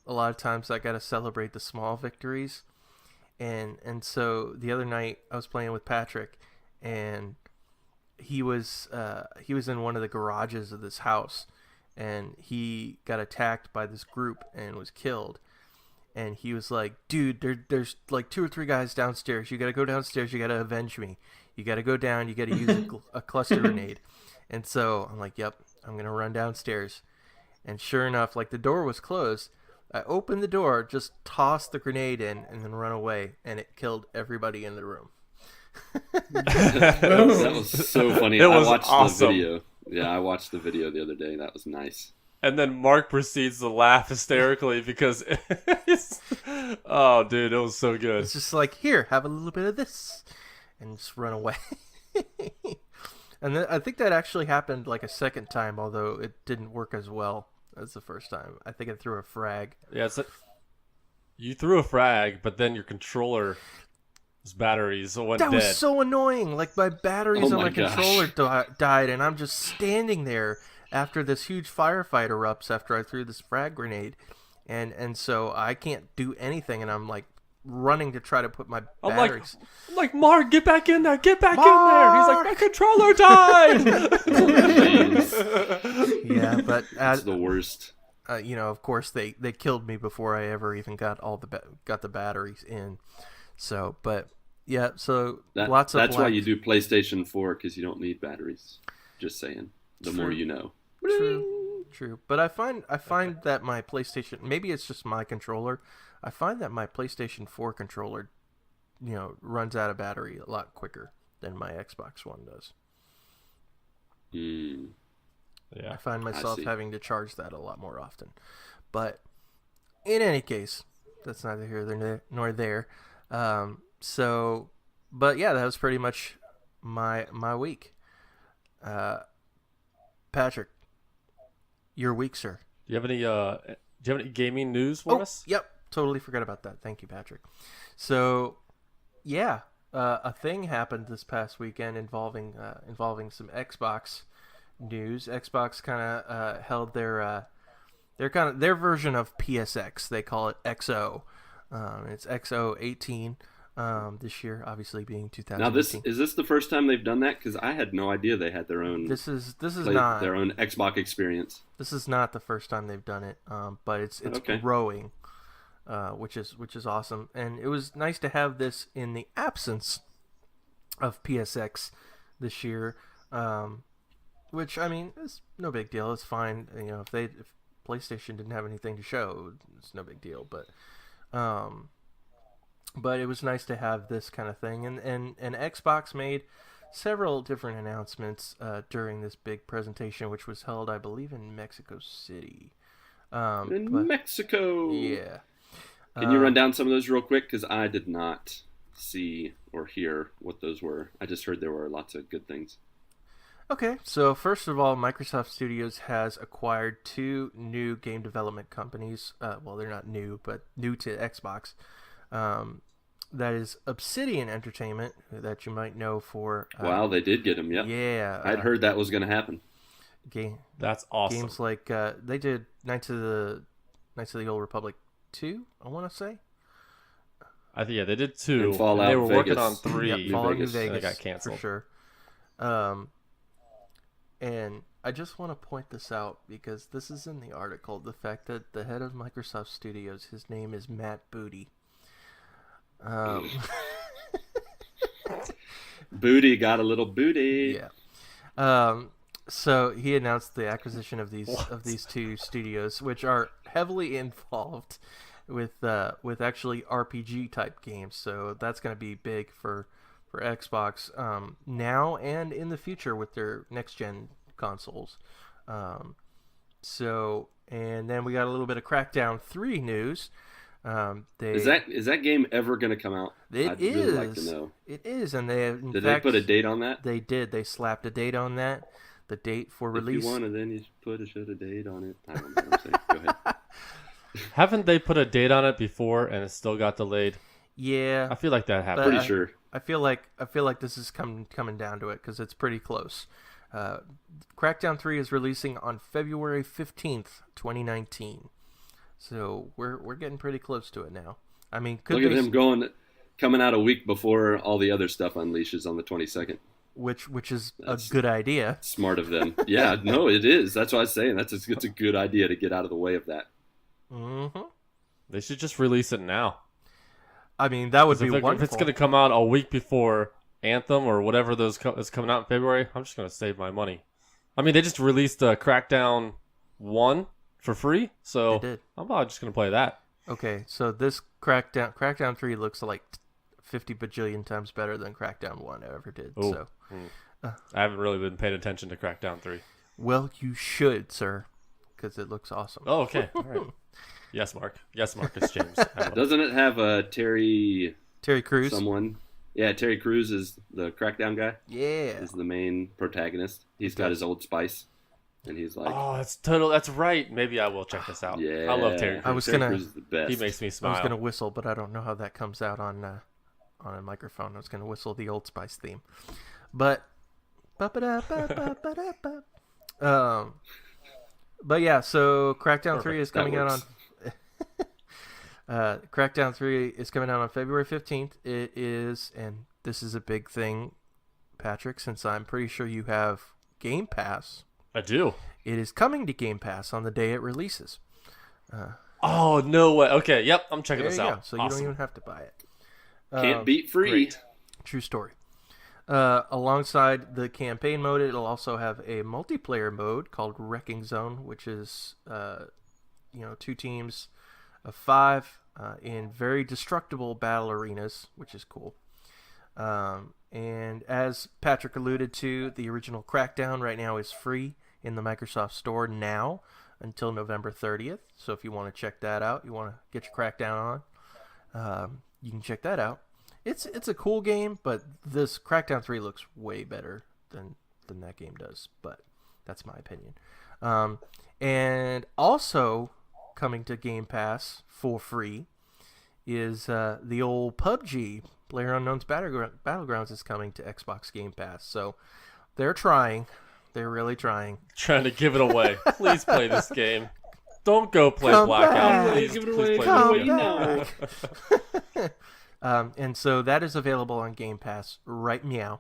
a lot of times I got to celebrate the small victories, and so the other night I was playing with Patrick, and he was in one of the garages of this house, and he got attacked by this group and was killed. And he was like, dude, there's like 2 or 3 guys downstairs. You got to go downstairs. You got to avenge me. You got to go down. You got to use a cluster grenade. And so I'm like, yep, I'm going to run downstairs. And sure enough, like the door was closed. I opened the door, just tossed the grenade in, and then run away. And it killed everybody in the room. That was so funny. It was I watched awesome. the video. Yeah, I watched the video the other day. That was nice. And then Mark proceeds to laugh hysterically because oh, dude, it was so good. It's just like, here, have a little bit of this, and just run away. And then I think that actually happened like a second time, although it didn't work as well as the first time. I think I threw a frag. Yeah, you threw a frag, but then your controller's batteries went That dead. was so annoying. Like my batteries Oh on my my gosh. controller died, and I'm just standing there after this huge firefight erupts after I threw this frag grenade, and so I can't do anything, and I'm like running to try to put my I'm batteries. like, Mark, get back in there, get back in there. He's like, my controller died. Yeah, but That's the worst. of course they killed me before I ever even got got the batteries in. So, but yeah, so lots of That's why black- you do PlayStation 4, because you don't need batteries. Just saying. The more you know. True. But I find that my PlayStation, maybe it's just my controller, I find that my PlayStation 4 controller, runs out of battery a lot quicker than my Xbox One does. Mm. I Yeah. find myself see. having to charge that a lot more often. But In any case, that's neither here nor there. But yeah, that was pretty much my week. Patrick, your week, sir. Do you have any gaming news for us? Yep, totally forgot about that. Thank you, Patrick. So, yeah, a thing happened this past weekend involving some Xbox news. Xbox kind of held their version of PSX. They call it XO. It's X018 this year, obviously being 2018. Now, is this the first time they've done that? Because I had no idea they had their own. This is not their own Xbox experience. This is not the first time they've done it, but it's Okay. growing, which is awesome. And it was nice to have this in the absence of PSX this year, which I mean is no big deal. It's fine. You know, if PlayStation didn't have anything to show, it's no big deal. But it was nice to have this kind of thing, and Xbox made several different announcements during this big presentation, which was held, I believe, in Mexico City. Mexico. Yeah. Can you run down some of those real quick? Because I did not see or hear what those were. I just heard there were lots of good things. Okay, so first of all, Microsoft Studios has acquired 2 new game development companies. Well, they're not new, but new to Xbox. That is Obsidian Entertainment, that you might know for... wow, they did get them, yep. Yeah. I'd heard that was going to happen. That's awesome. Games like... they did Knights of the Old Republic 2, I want to say. I think, yeah, they did 2. And Fallout they were Vegas. working on 3. Yep, Fallout New Vegas. Vegas, And they got canceled. for sure. And I just want to point this out because this is in the article. The fact that the head of Microsoft Studios, his name is Matt Booty. Booty got a little booty. Yeah. So he announced the acquisition of these 2 studios, which are heavily involved with actually RPG type games. So that's going to be big for Xbox now and in the future with their next gen consoles. And then we got a little bit of Crackdown 3 news. Is that game ever going to come out? I'd really like to know. It is, and they Did they put a date on that? They did. They slapped a date on that. The date for release. If you wanted, then you put a date on it. I don't know what I'm saying. Go ahead. Haven't they put a date on it before and it still got delayed? Yeah, I feel like that happened. Pretty sure. I feel like this is coming down to it because it's pretty close. Crackdown 3 is releasing on February 15th, 2019. So we're getting pretty close to it now. I mean, look at them coming out a week before all the other stuff unleashes on the 22nd. Which is a good idea. Smart of them. Yeah, no, it is. That's what I was saying. It's a good idea to get out of the way of that. Mm-hmm. They should just release it now. I mean, that would be wonderful. If it's going to come out a week before Anthem or whatever is coming out in February, I'm just going to save my money. I mean, they just released Crackdown 1 for free, so They did. I'm probably just going to play that. Okay, so this Crackdown 3 looks like 50 bajillion times better than Crackdown 1 ever did. Ooh. So, I haven't really been paying attention to Crackdown 3. well, you should, sir, because it looks awesome. Oh, okay. All right. Yes, Mark. Yes, Marcus James. Doesn't it have Terry Crews? someone? Yeah, Terry Crews is the Crackdown guy. Yeah. Is the main protagonist. He's got his Old Spice, and he's like, oh, that's right. Maybe I will check this out. yeah, I love Terry Crews. Terry Crews is the best. He makes me I smile. was gonna whistle, but I don't know how that comes out on a microphone. I was gonna whistle the Old Spice theme, but but yeah. So Crackdown 3 is coming out on. Crackdown 3 is coming out on February 15th. It is, and this is a big thing, Patrick, since I'm pretty sure you have Game Pass. I do. It is coming to Game Pass on the day it releases. Oh, no way. Okay, yep, I'm checking There this you out. go. So you don't even have to buy it. Can't beat free. Great. True story. Alongside the campaign mode, it'll also have a multiplayer mode called Wrecking Zone, which is 2 teams of 5 in very destructible battle arenas, which is cool. And as Patrick alluded to, the original Crackdown right now is free in the Microsoft Store now. until November 30th. So if you want to check that out, you want to get your Crackdown on, you can check that out. It's a cool game, but this Crackdown 3 looks way better than that game does. But that's my opinion. And also coming to Game Pass for free is the old PUBG, PlayerUnknown's Battlegrounds, is coming to Xbox Game Pass. So they're trying. They're really trying. Trying to give it away. Please play this game. Don't go play Come Blackout. back. Please, Give it please away. play Come this game. back. And so that is available on Game Pass right meow.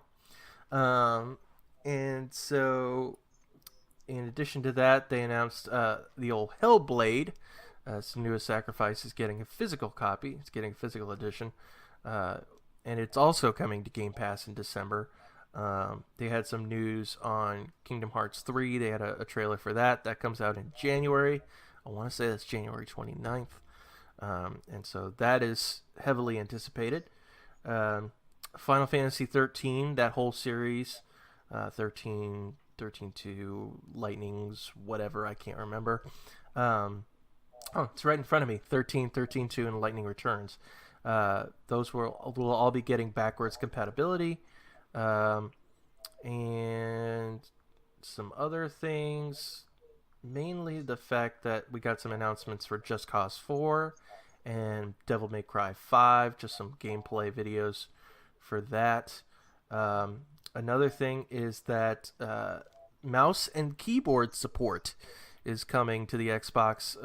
And so in addition to that, they announced the old Hellblade. Senua's Sacrifice is getting a physical copy. It's getting a physical edition. And it's also coming to Game Pass in December. They had some news on Kingdom Hearts 3. They had a trailer for that. That comes out in January. I want to say that's January 29th. And so that is heavily anticipated. Final Fantasy 13, that whole series, 13 2, Lightnings, whatever, I can't remember. It's right in front of me. 13 2, and Lightning Returns. Those will all be getting backwards compatibility. And some other things, mainly the fact that we got some announcements for Just Cause 4 and Devil May Cry 5, just some gameplay videos for that. Another thing is that mouse and keyboard support is coming to the Xbox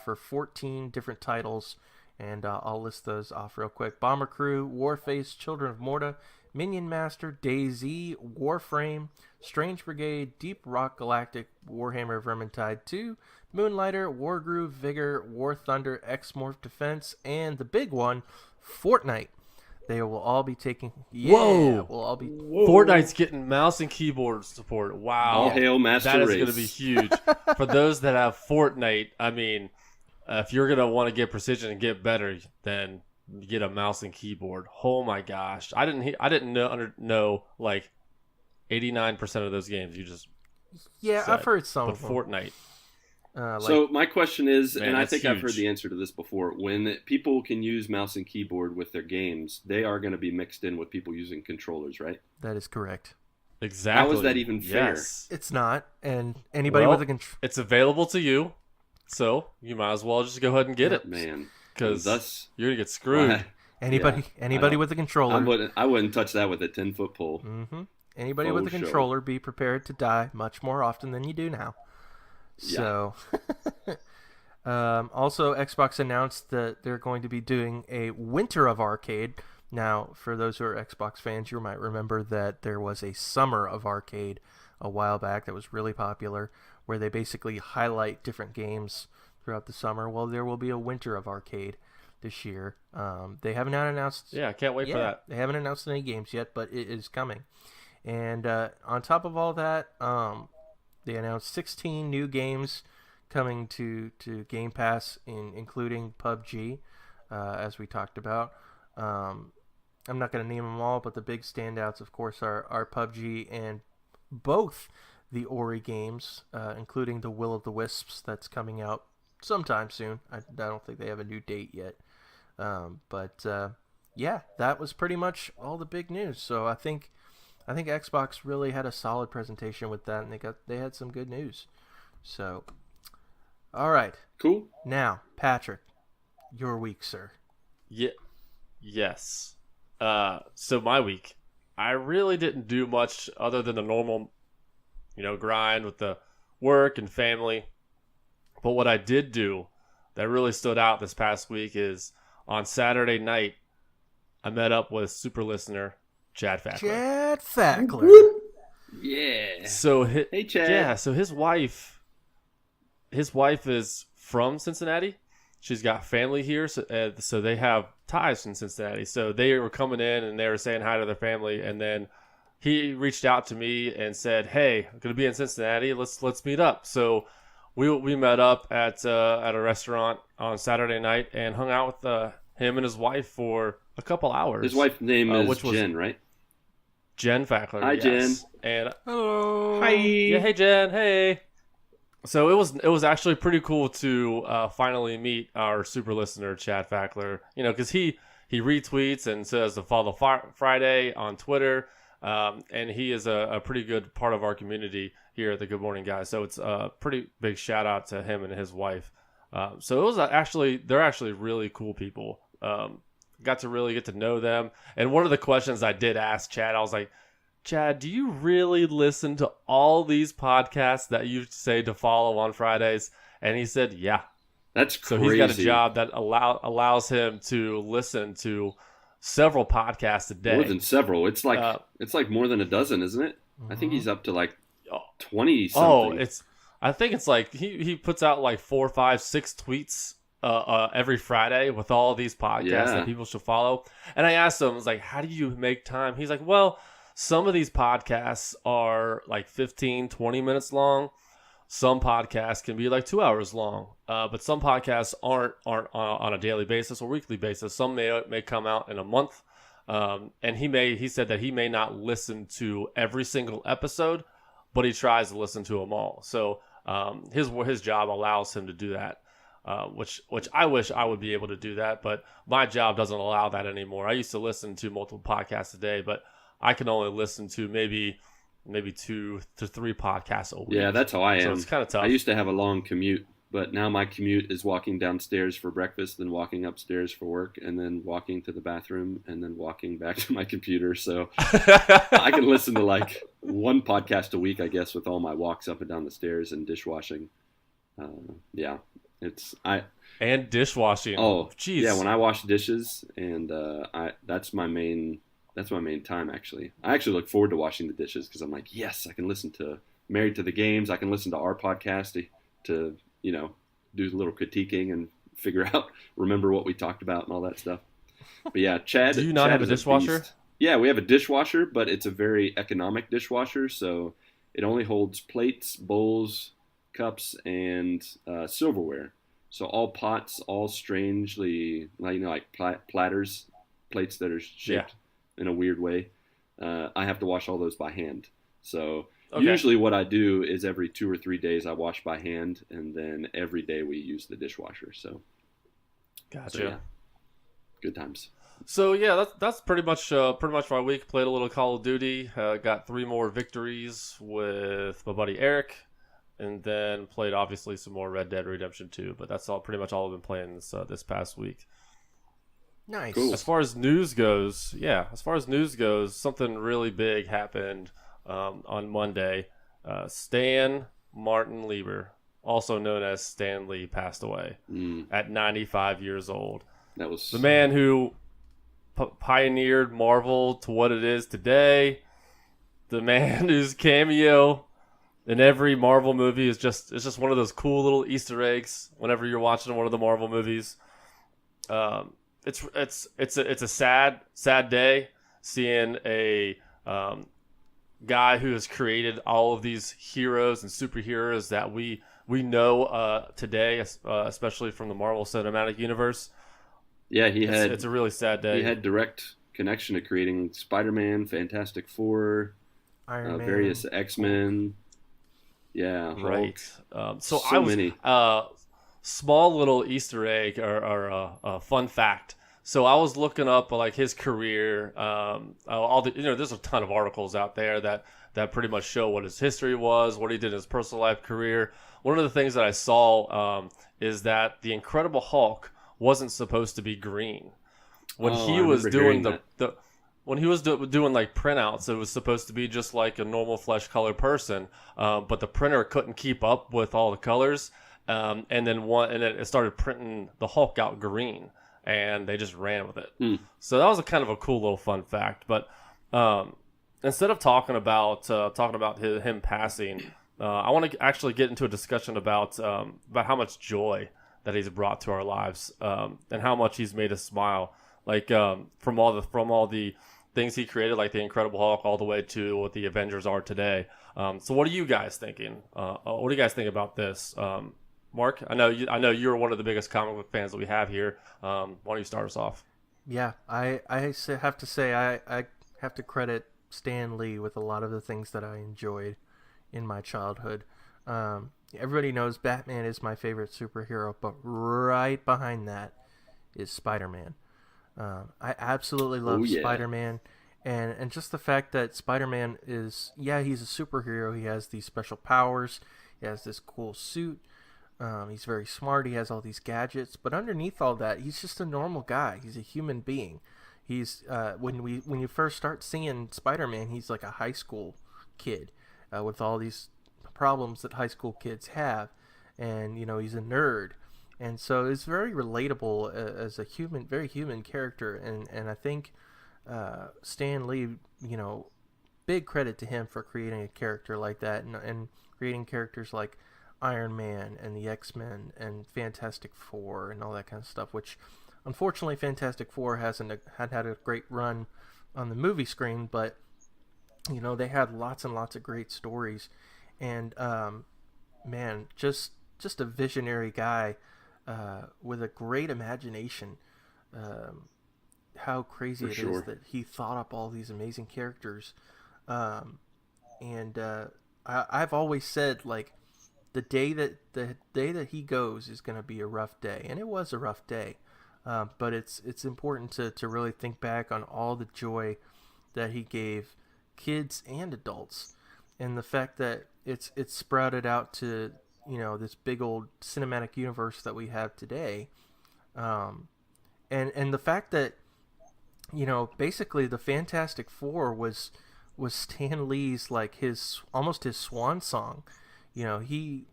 for 14 different titles, and I'll list those off real quick. Bomber Crew, Warface, Children of Morta, Minion Master, DayZ, Warframe, Strange Brigade, Deep Rock Galactic, Warhammer Vermintide 2, Moonlighter, Wargroove, Vigor, War Thunder, X-Morph Defense, and the big one, Fortnite. They will all be taking... Whoa! Will all be... Fortnite's getting mouse and keyboard support. Wow. All hail Master That is Race. going to be huge. For those that have Fortnite, I mean, if you're going to want to get precision and get better, then get a mouse and keyboard. Oh my gosh. I didn't know like 89% of those games you just Yeah, said. I've heard some But of them. Fortnite. So my question is, Man, and I that's think I've heard huge. the answer to this before, when people can use mouse and keyboard with their games, they are going to be mixed in with people using controllers, right? That is correct. Exactly. How is that even fair? Yes. It's not, and anybody Well, with a control... It's available to you, so you might as well just go ahead and get it. Man, Because thus you're going to get screwed. Anybody I with a controller... I wouldn't touch that with a 10-foot pole. Mm-hmm. Anybody Faux with a show. controller, be prepared to die much more often than you do now. Yeah. So, also, Xbox announced that they're going to be doing a Winter of Arcade. Now, for those who are Xbox fans, you might remember that there was a Summer of Arcade a while back that was really popular, where they basically highlight different games throughout the summer. Well, there will be a Winter of Arcade this year. They have not announced... Yeah, I can't wait for that. They haven't announced any games yet, but it is coming. And on top of all that, they announced 16 new games coming to Game Pass, including PUBG, as we talked about. I'm not going to name them all, but the big standouts, of course, are PUBG and both the Ori games, including the Will of the Wisps that's coming out sometime soon. I don't think they have a new date yet. But yeah, that was pretty much all the big news. So I think Xbox really had a solid presentation with that, and they had some good news. So, all right. Cool. Now, Patrick, your week, sir. Yeah. Yes. So my week, I really didn't do much other than the normal, grind with the work and family. But what I did do that really stood out this past week is on Saturday night, I met up with super listener Chad Fackler. Chad Fackler. Yeah. So Hey, Chad. Yeah, so his wife is from Cincinnati. She's got family here, so they have ties in Cincinnati. So they were coming in and they were saying hi to their family, and then he reached out to me and said, "Hey, I'm gonna be in Cincinnati. Let's meet up." So we met up at a restaurant on Saturday night and hung out with him and his wife for a couple hours. His wife's name is which was Jen, right? Jen Fackler. Hi, yes. Jen. And Hello. Hi. yeah, hey Jen, hey. So it was actually pretty cool to finally meet our super listener Chad Fackler. You know, because he retweets and says to follow Friday on Twitter, and he is a pretty good part of our community here at the Good Morning Guys. So it's a pretty big shout out to him and his wife. So it was they're actually really cool people. Got to really get to know them. And one of the questions I did ask Chad, I was like, Chad, do you really listen to all these podcasts that you say to follow on Fridays? And he said, yeah. That's crazy. So he's got a job that allows him to listen to several podcasts a day. More than several. It's like more than a dozen, isn't it? I think he's up to like 20 something. I think it's like he puts out like 4, 5, 6 tweets every Friday with all these podcasts that people should follow. And I asked him, I was like, how do you make time? He's like, well, some of these podcasts are like 15, 20 minutes long. Some podcasts can be like 2 hours long. But some podcasts aren't on a daily basis or weekly basis. Some may come out in a month. And he said that he may not listen to every single episode, but he tries to listen to them all. So his job allows him to do that. Which I wish I would be able to do that, but my job doesn't allow that anymore. I used to listen to multiple podcasts a day, but I can only listen to maybe 2 to 3 podcasts a week. Yeah, that's how I am. So it's kind of tough. I used to have a long commute, but now my commute is walking downstairs for breakfast, then walking upstairs for work, and then walking to the bathroom, and then walking back to my computer. So I can listen to like one podcast a week, I guess, with all my walks up and down the stairs and dishwashing. Yeah. And dishwashing. Oh, jeez. Yeah, when I wash dishes, and that's my main time, actually. I actually look forward to washing the dishes because I'm like, yes, I can listen to Married to the Games. I can listen to our podcast to do a little critiquing and remember what we talked about and all that stuff. But yeah, Chad. Do you not have a dishwasher? Yeah, we have a dishwasher, but it's a very economic dishwasher, so it only holds plates, bowls, cups, and silverware. So all pots, all strangely, like platters, plates that are shaped in a weird way. I have to wash all those by hand. So usually what I do is every 2 or 3 days I wash by hand, and then every day we use the dishwasher. So, gotcha. So, yeah, good times. So yeah, that's pretty much my week. Played a little Call of Duty. Got 3 more victories with my buddy Eric. And then played obviously some more Red Dead Redemption 2, but that's pretty much all I've been playing this past week. Nice. Cool. As far as news goes, something really big happened on Monday. Stan Martin Lieber, also known as Stan Lee, passed away at 95 years old. That was the man who pioneered Marvel to what it is today. The man whose cameo in every Marvel movie it's just one of those cool little Easter eggs whenever you're watching one of the Marvel movies. It's a sad day seeing a guy who has created all of these heroes and superheroes that we know today, especially from the Marvel Cinematic Universe. Yeah, it's a really sad day. He had direct connection to creating Spider-Man, Fantastic Four, Iron Man, various X-Men. Yeah, right. So many. Small little Easter egg or a fun fact. So I was looking up like his career. There's a ton of articles out there that pretty much show what his history was, what he did in his personal life, career. One of the things that I saw is that the Incredible Hulk wasn't supposed to be green when he was doing when he was doing like printouts. It was supposed to be just like a normal flesh color person, but the printer couldn't keep up with all the colors, and then it started printing the Hulk out green, and they just ran with it. So that was a kind of a cool little fun fact. But instead of talking about him passing, I want to actually get into a discussion about how much joy that he's brought to our lives, and how much he's made us smile. Like from all the things he created, like the Incredible Hulk, all the way to what the Avengers are today. So what are you guys thinking? What do you guys think about this? Mark, I know you're one of the biggest comic book fans that we have here. Why don't you start us off? Yeah, I have to say I have to credit Stan Lee with a lot of the things that I enjoyed in my childhood. everybody knows Batman is my favorite superhero, but right behind that is Spider-Man. I absolutely love Oh, yeah. Spider-Man, and just the fact that Spider-Man is, yeah, he's a superhero. He has these special powers. He has this cool suit. He's very smart. He has all these gadgets, but underneath all that, he's just a normal guy. He's a human being. He's when you first start seeing Spider-Man, he's like a high school kid with all these problems that high school kids have, and he's a nerd, and so it's very relatable as a human, very human character, and I think Stan Lee, big credit to him for creating a character like that, and creating characters like Iron Man and the X-Men and Fantastic Four and all that kind of stuff, which unfortunately Fantastic Four hasn't had a great run on the movie screen, but they had lots and lots of great stories, and man, just a visionary guy with a great imagination. How crazy it is that he thought up all these amazing characters, and I've always said, like, the day that he goes is going to be a rough day, and it was a rough day. But it's important to really think back on all the joy that he gave kids and adults, and the fact that it's sprouted out to this big old cinematic universe that we have today, and the fact that basically the Fantastic Four was Stan Lee's, like, almost his swan song. He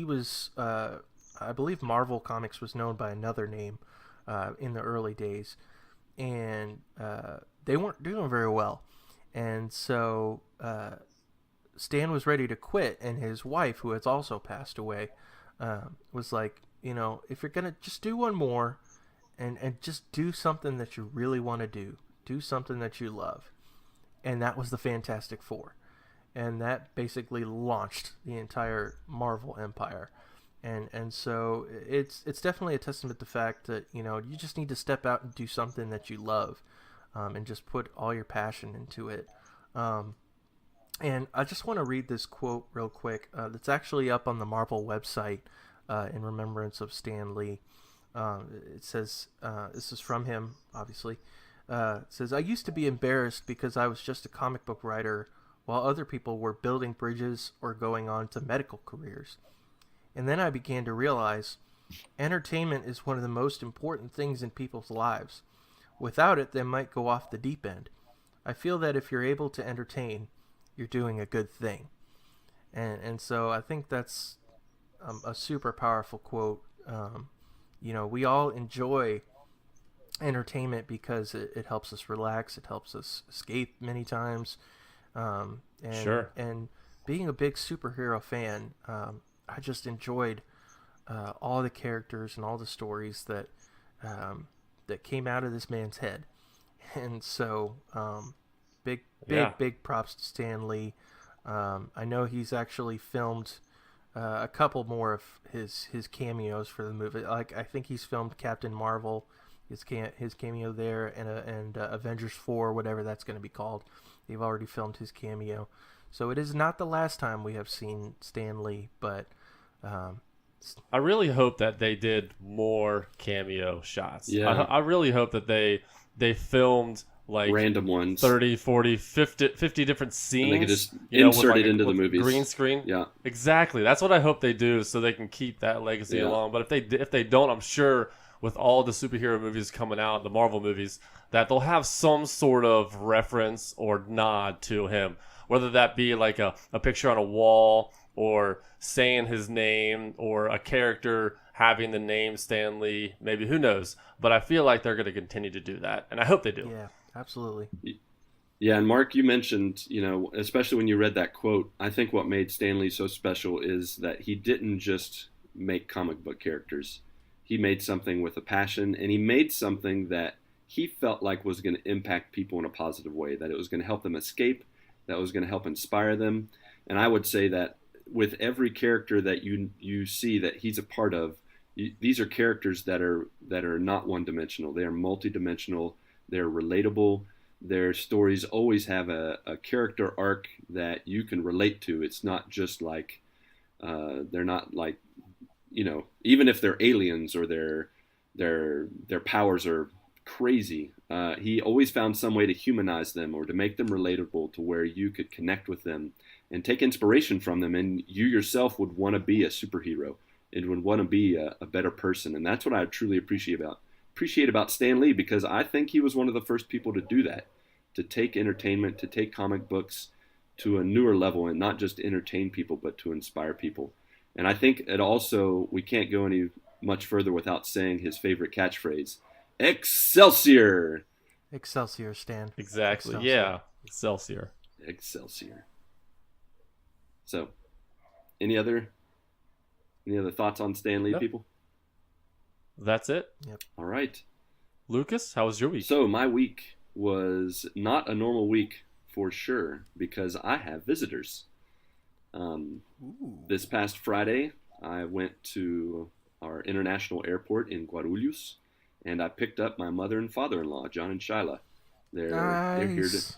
was I believe Marvel Comics was known by another name in the early days, and they weren't doing very well, and so Stan was ready to quit, and his wife, who has also passed away, was like, if you're gonna just do one more, and just do something that you really want to do something that you love, and that was the Fantastic Four, and that basically launched the entire Marvel empire. And so it's definitely a testament to the fact that you just need to step out and do something that you love, and just put all your passion into it. And I just want to read this quote real quick. That's actually up on the Marvel website in remembrance of Stan Lee. It says, this is from him, obviously. It says, "I used to be embarrassed because I was just a comic book writer, while other people were building bridges or going on to medical careers. And then I began to realize entertainment is one of the most important things in people's lives. Without it, they might go off the deep end. I feel that if you're able to entertain, you're doing a good thing." And so I think that's a super powerful quote. We all enjoy entertainment because it helps us relax. It helps us escape many times. Sure. And being a big superhero fan, I just enjoyed all the characters and all the stories that came out of this man's head. And so big props to Stan Lee. I know he's actually filmed a couple more of his cameos for the movie. Like, I think he's filmed Captain Marvel, his cameo there, and Avengers 4, whatever that's going to be called. They've already filmed his cameo. So it is not the last time we have seen Stan Lee, but I really hope that they did more cameo shots. Yeah. I really hope that they filmed like random ones, 30, 40, 50 different scenes. And they could just with insert it into the movies. Green screen. Yeah. Exactly. That's what I hope they do, so they can keep that legacy along. But if they don't, I'm sure with all the superhero movies coming out, the Marvel movies, that they'll have some sort of reference or nod to him. Whether that be like a picture on a wall, or saying his name, or a character having the name Stan Lee, maybe, who knows. But I feel like they're going to continue to do that, and I hope they do. Yeah, absolutely. Yeah, and Mark, you mentioned, especially when you read that quote, I think what made Stan Lee so special is that he didn't just make comic book characters. He made something with a passion, and he made something that he felt like was going to impact people in a positive way, that it was going to help them escape, that was going to help inspire them. And I would say that with every character that you see that he's a part of, these are characters that are not one-dimensional. They are multi-dimensional. They're relatable. Their stories always have a character arc that you can relate to. It's not just like They're not like, even if they're aliens or their powers are crazy, he always found some way to humanize them or to make them relatable to where you could connect with them and take inspiration from them, and you yourself would want to be a superhero and would want to be a better person. And that's what I truly appreciate about Stan Lee, because I think he was one of the first people to do that, to take entertainment, to take comic books to a newer level and not just entertain people, but to inspire people. And I think it also, we can't go any much further without saying his favorite catchphrase, Excelsior! Excelsior, Stan. Exactly. Excelsior. Yeah. Excelsior. Excelsior. So, any other thoughts on Stan Lee, Nope. people? That's it. All right. Lucas, how was your week? So my week was not a normal week for sure, because I have visitors. This past Friday, I went to our international airport in Guarulhos, and I picked up my mother and father-in-law, John and Shyla. Nice.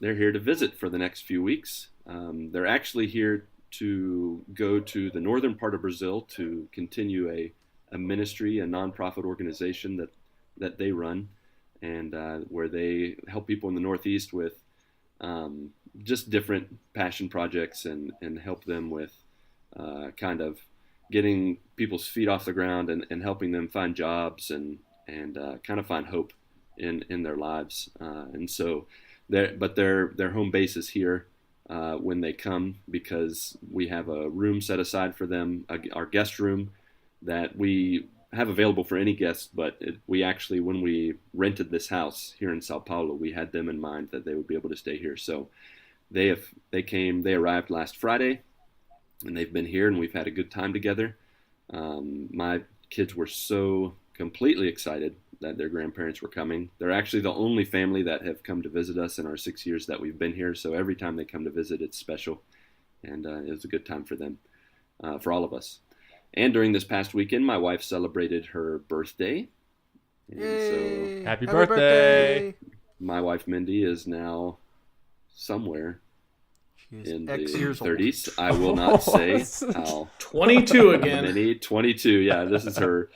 They're here to visit for the next few weeks. They're actually here to go to the northern part of Brazil to continue a ministry, a nonprofit organization that they run, and where they help people in the Northeast with just different passion projects and help them with kind of getting people's feet off the ground and helping them find jobs and kind of find hope in their lives. And so their home base is here when they come, because we have a room set aside for them, our guest room that we have available for any guests, but we actually, when we rented this house here in Sao Paulo, we had them in mind that they would be able to stay here. So they arrived last Friday, and they've been here, and we've had a good time together. My kids were so completely excited that their grandparents were coming. They're actually the only family that have come to visit us in our 6 years that we've been here. So every time they come to visit, it's special, and it was a good time for them, for all of us. And during this past weekend, my wife celebrated her birthday. And so Happy birthday! my wife, Mindy, is now somewhere She's in X the years old. 30s. I will not say how 22 again. many. 22. Yeah, this is her.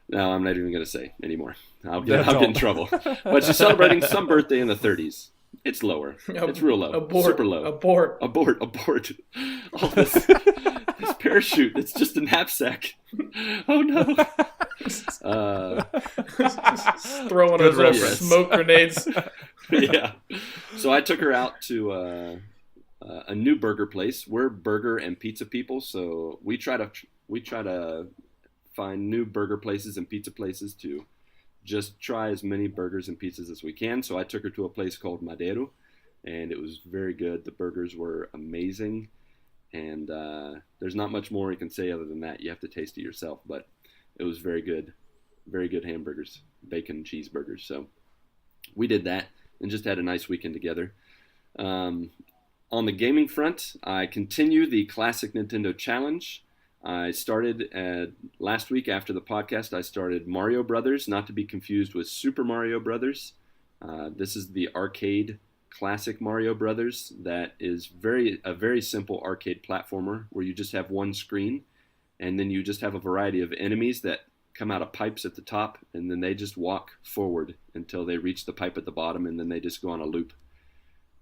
No, I'm not even going to say anymore. I'll get in trouble. But she's celebrating some birthday in the 30s. It's lower. It's real low. Abort. Super low. Abort. All this parachute. It's just a knapsack. Oh no. Throwing Good those little reference. smoke grenades. Yeah. So I took her out to a new burger place. We're burger and pizza people, so we try to find new burger places and pizza places to just try as many burgers and pizzas as we can. So I took her to a place called Madeiro, and it was very good. The burgers were amazing, and there's not much more you can say other than that. You have to taste it yourself, but it was very good hamburgers, bacon cheeseburgers. So we did that and just had a nice weekend together. On the gaming front, I continue the Classic Nintendo Challenge. I started last week after the podcast. I started Mario Brothers, not to be confused with Super Mario Brothers. This is the arcade classic Mario Brothers that is a very simple arcade platformer where you just have one screen, and then you just have a variety of enemies that come out of pipes at the top, and then they just walk forward until they reach the pipe at the bottom, and then they just go on a loop.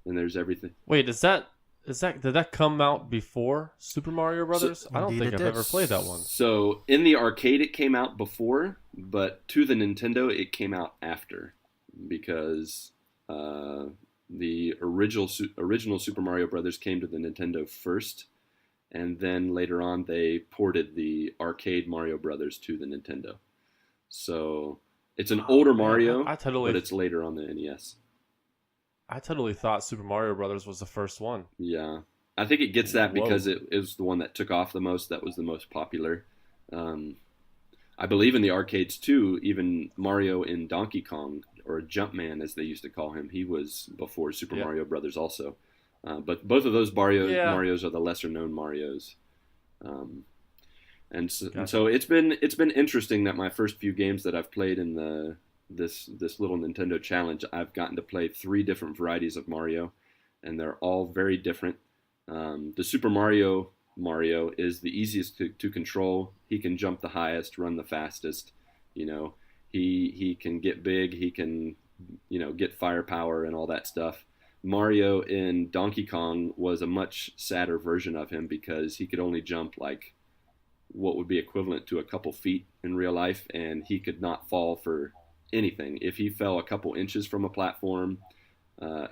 And there's everything. Wait, did that come out before Super Mario Brothers? I don't Indeed think it I've did. ever played that one. So in the arcade it came out before, but to the Nintendo it came out after, because the original Super Mario Brothers came to the Nintendo first, and then later on they ported the arcade Mario Brothers to the Nintendo. So it's an older Mario, but it's later on the NES. I totally thought Super Mario Brothers was the first one. Yeah. I think it gets that Whoa. because it was the one that took off the most, that was the most popular. I believe in the arcades too, even Mario in Donkey Kong, or Jumpman as they used to call him, he was before Super Mario Brothers also. But both of those Marios are the lesser known Marios. And so it's been interesting that my first few games that I've played in this little Nintendo challenge, I've gotten to play 3 different varieties of Mario, and they're all very different. The Super Mario Mario is the easiest to control. He can jump the highest, run the fastest. You know, he can get big. He can, get firepower and all that stuff. Mario in Donkey Kong was a much sadder version of him because he could only jump like what would be equivalent to a couple feet in real life, and he could not fall for anything. If he fell a couple inches from a platform,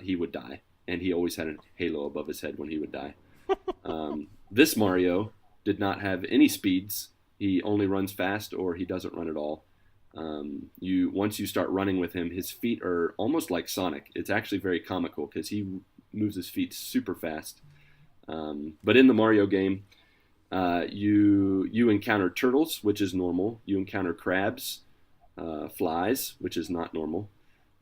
he would die, and he always had a halo above his head when he would die. This Mario did not have any speeds. He only runs fast, or he doesn't run at all. Once you start running with him, his feet are almost like Sonic. It's actually very comical because he moves his feet super fast. But in the Mario game, you encounter turtles, which is normal. You encounter crabs, flies, which is not normal,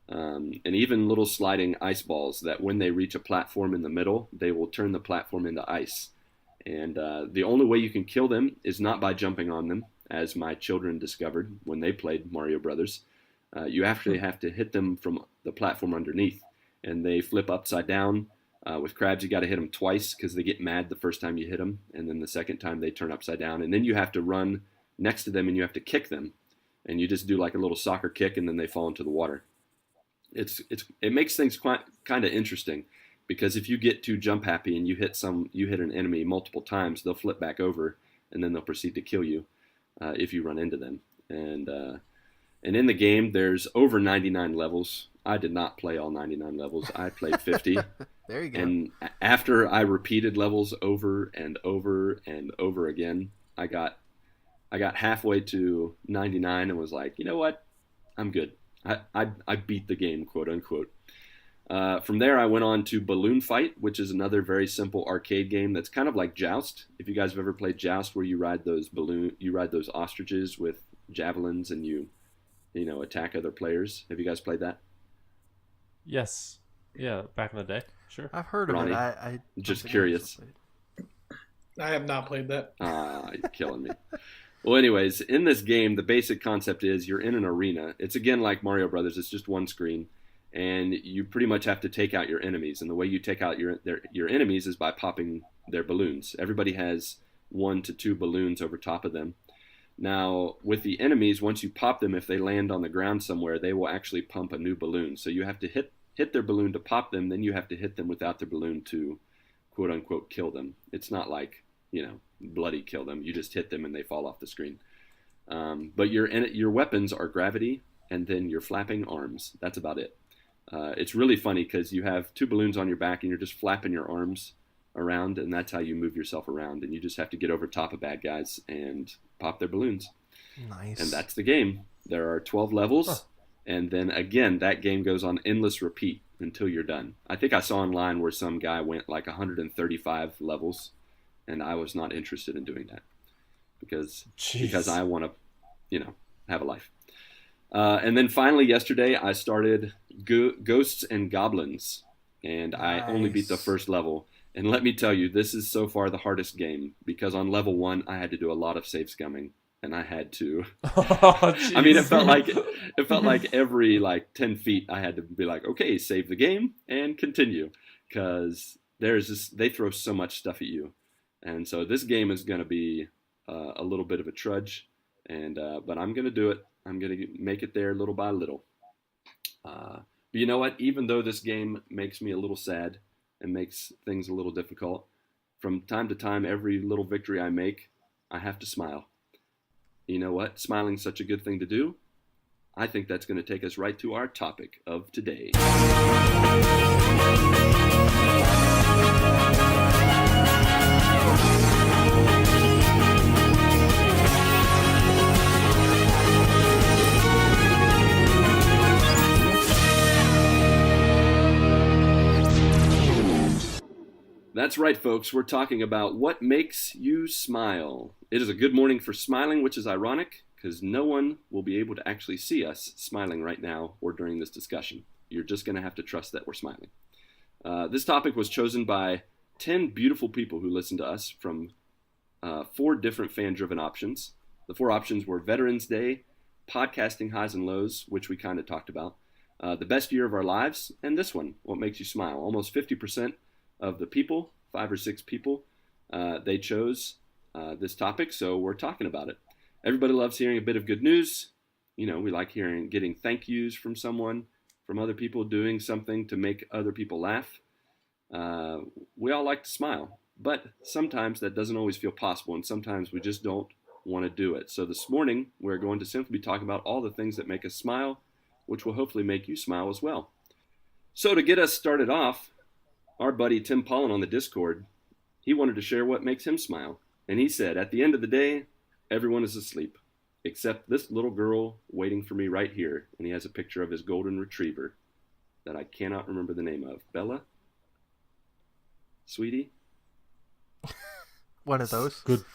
and even little sliding ice balls that when they reach a platform in the middle, they will turn the platform into ice. And the only way you can kill them is not by jumping on them, as my children discovered when they played Mario Brothers. You actually have to hit them from the platform underneath, and they flip upside down. With crabs, you got to hit them twice because they get mad the first time you hit them, and then the second time they turn upside down. And then you have to run next to them, and you have to kick them. And you just do like a little soccer kick, and then they fall into the water. It makes things kind of interesting, because if you get too jump happy and you hit an enemy multiple times, they'll flip back over, and then they'll proceed to kill you if you run into them. And in the game, there's over 99 levels. I did not play all 99 levels. I played 50. There you go. And after I repeated levels over and over and over again, I got halfway to 99 and was like, you know what? I'm good. I beat the game, quote unquote. From there, I went on to Balloon Fight, which is another very simple arcade game that's kind of like Joust. If you guys have ever played Joust, where you ride those ostriches with javelins and you attack other players. Have you guys played that? Yes. Yeah, back in the day. Sure. I've heard of Ronnie, it. I just curious. I have not played that. You're killing me. Well, anyways, in this game, the basic concept is you're in an arena. It's again like Mario Brothers. It's just one screen, and you pretty much have to take out your enemies. And the way you take out your enemies is by popping their balloons. Everybody has 1 to 2 balloons over top of them. Now, with the enemies, once you pop them, if they land on the ground somewhere, they will actually pump a new balloon. So you have to hit their balloon to pop them, then you have to hit them without their balloon to, quote unquote, kill them. It's not like, bloody kill them. You just hit them and they fall off the screen. But your weapons are gravity and then your flapping arms. That's about it. It's really funny because you have 2 balloons on your back and you're just flapping your arms around, and that's how you move yourself around. And you just have to get over top of bad guys and pop their balloons. Nice. And that's the game. There are 12 levels, and then again, that game goes on endless repeat until you're done. I think I saw online where some guy went like 135 levels, and I was not interested in doing that because I want to, have a life. And then finally yesterday, I started Ghosts and Goblins, and I only beat the first level. And let me tell you, this is so far the hardest game, because on level 1, I had to do a lot of save scumming, and I had to. I mean, it felt like every 10 feet, I had to be like, okay, save the game and continue, because they throw so much stuff at you, and so this game is going to be a little bit of a trudge, but I'm going to do it. I'm going to make it there little by little. But you know what? Even though this game makes me a little sad and makes things a little difficult, from time to time, every little victory I make, I have to smile. You know what? Smiling's such a good thing to do. I think that's going to take us right to our topic of today. That's right, folks. We're talking about what makes you smile. It is a good morning for smiling, which is ironic because no one will be able to actually see us smiling right now or during this discussion. You're just going to have to trust that we're smiling. This topic was chosen by 10 beautiful people who listened to us from 4 different fan-driven options. The 4 options were Veterans Day, podcasting highs and lows, which we kind of talked about, the best year of our lives, and this one, what makes you smile. Almost 50% of the people, 5 or 6 people, They chose this topic, so we're talking about it. Everybody loves hearing a bit of good news. We like getting thank yous from someone, from other people doing something to make other people laugh. We all like to smile, but sometimes that doesn't always feel possible, and sometimes we just don't want to do it. So this morning, we're going to simply be talking about all the things that make us smile, which will hopefully make you smile as well. So to get us started off, our buddy Tim Paullin on the Discord, he wanted to share what makes him smile. And he said, at the end of the day, everyone is asleep, except this little girl waiting for me right here. And he has a picture of his golden retriever that I cannot remember the name of. Bella? Sweetie? One of those. Good.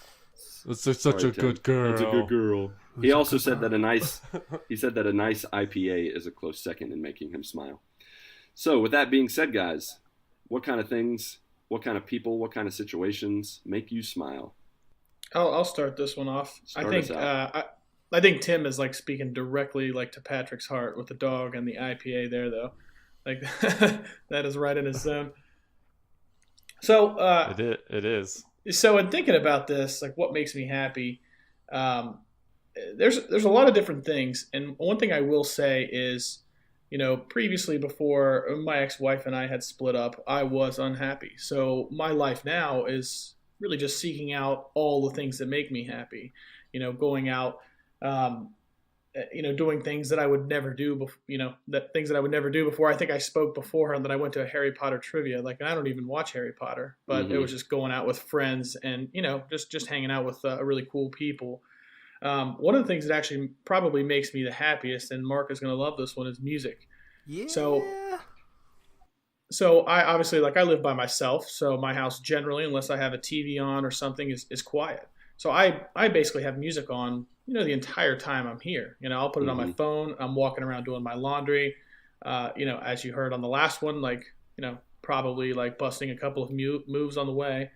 It's such a good girl. It's a good girl. Who's He a also good said girl? that a nice IPA is a close second in making him smile. So with that being said, guys, what kind of things, what kind of people, what kind of situations make you smile? I'll start this one off. Start us out. I think Tim is like speaking directly like to Patrick's heart with the dog and the IPA there though. Like that is right in his zone. So It is. So in thinking about this, like what makes me happy, there's a lot of different things, and one thing I will say is, previously before my ex-wife and I had split up, I was unhappy. So my life now is really just seeking out all the things that make me happy. Going out, doing things that I would never do. Things that I would never do before. I think I spoke before that I went to a Harry Potter trivia. Like, I don't even watch Harry Potter, but it was just going out with friends and just hanging out with really cool people. One of the things that actually probably makes me the happiest, and Marc is going to love this one, is music. Yeah. So I obviously, like, I live by myself, so my house generally, unless I have a TV on or something, is quiet. So I basically have music on, the entire time I'm here. I'll put it on my phone. I'm walking around doing my laundry. As you heard on the last one, like, probably like busting a couple of moves on the way.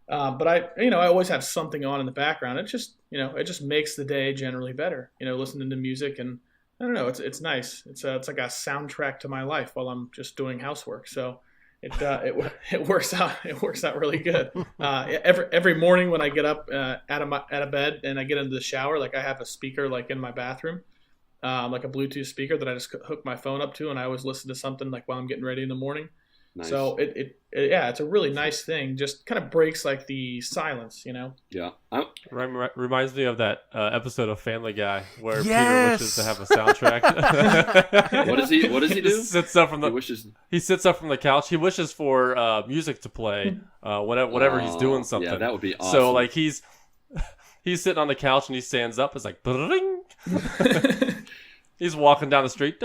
But I always have something on in the background. It just makes the day generally better. Listening to music, and I don't know, it's nice. It's like a soundtrack to my life while I'm just doing housework. So it works out. It works out really good. Every morning when I get up out of bed and I get into the shower, like, I have a speaker like in my bathroom, like a Bluetooth speaker that I just hook my phone up to, and I always listen to something like while I'm getting ready in the morning. Nice. So it's a really nice thing. Just kind of breaks like the silence, Yeah. Reminds me of that episode of Family Guy where Yes! Peter wishes to have a soundtrack. What does he do? He sits up from the couch. He wishes for music to play whenever he's doing something. Yeah, that would be awesome. So like he's sitting on the couch and he stands up. It's like, bring. He's walking down the street.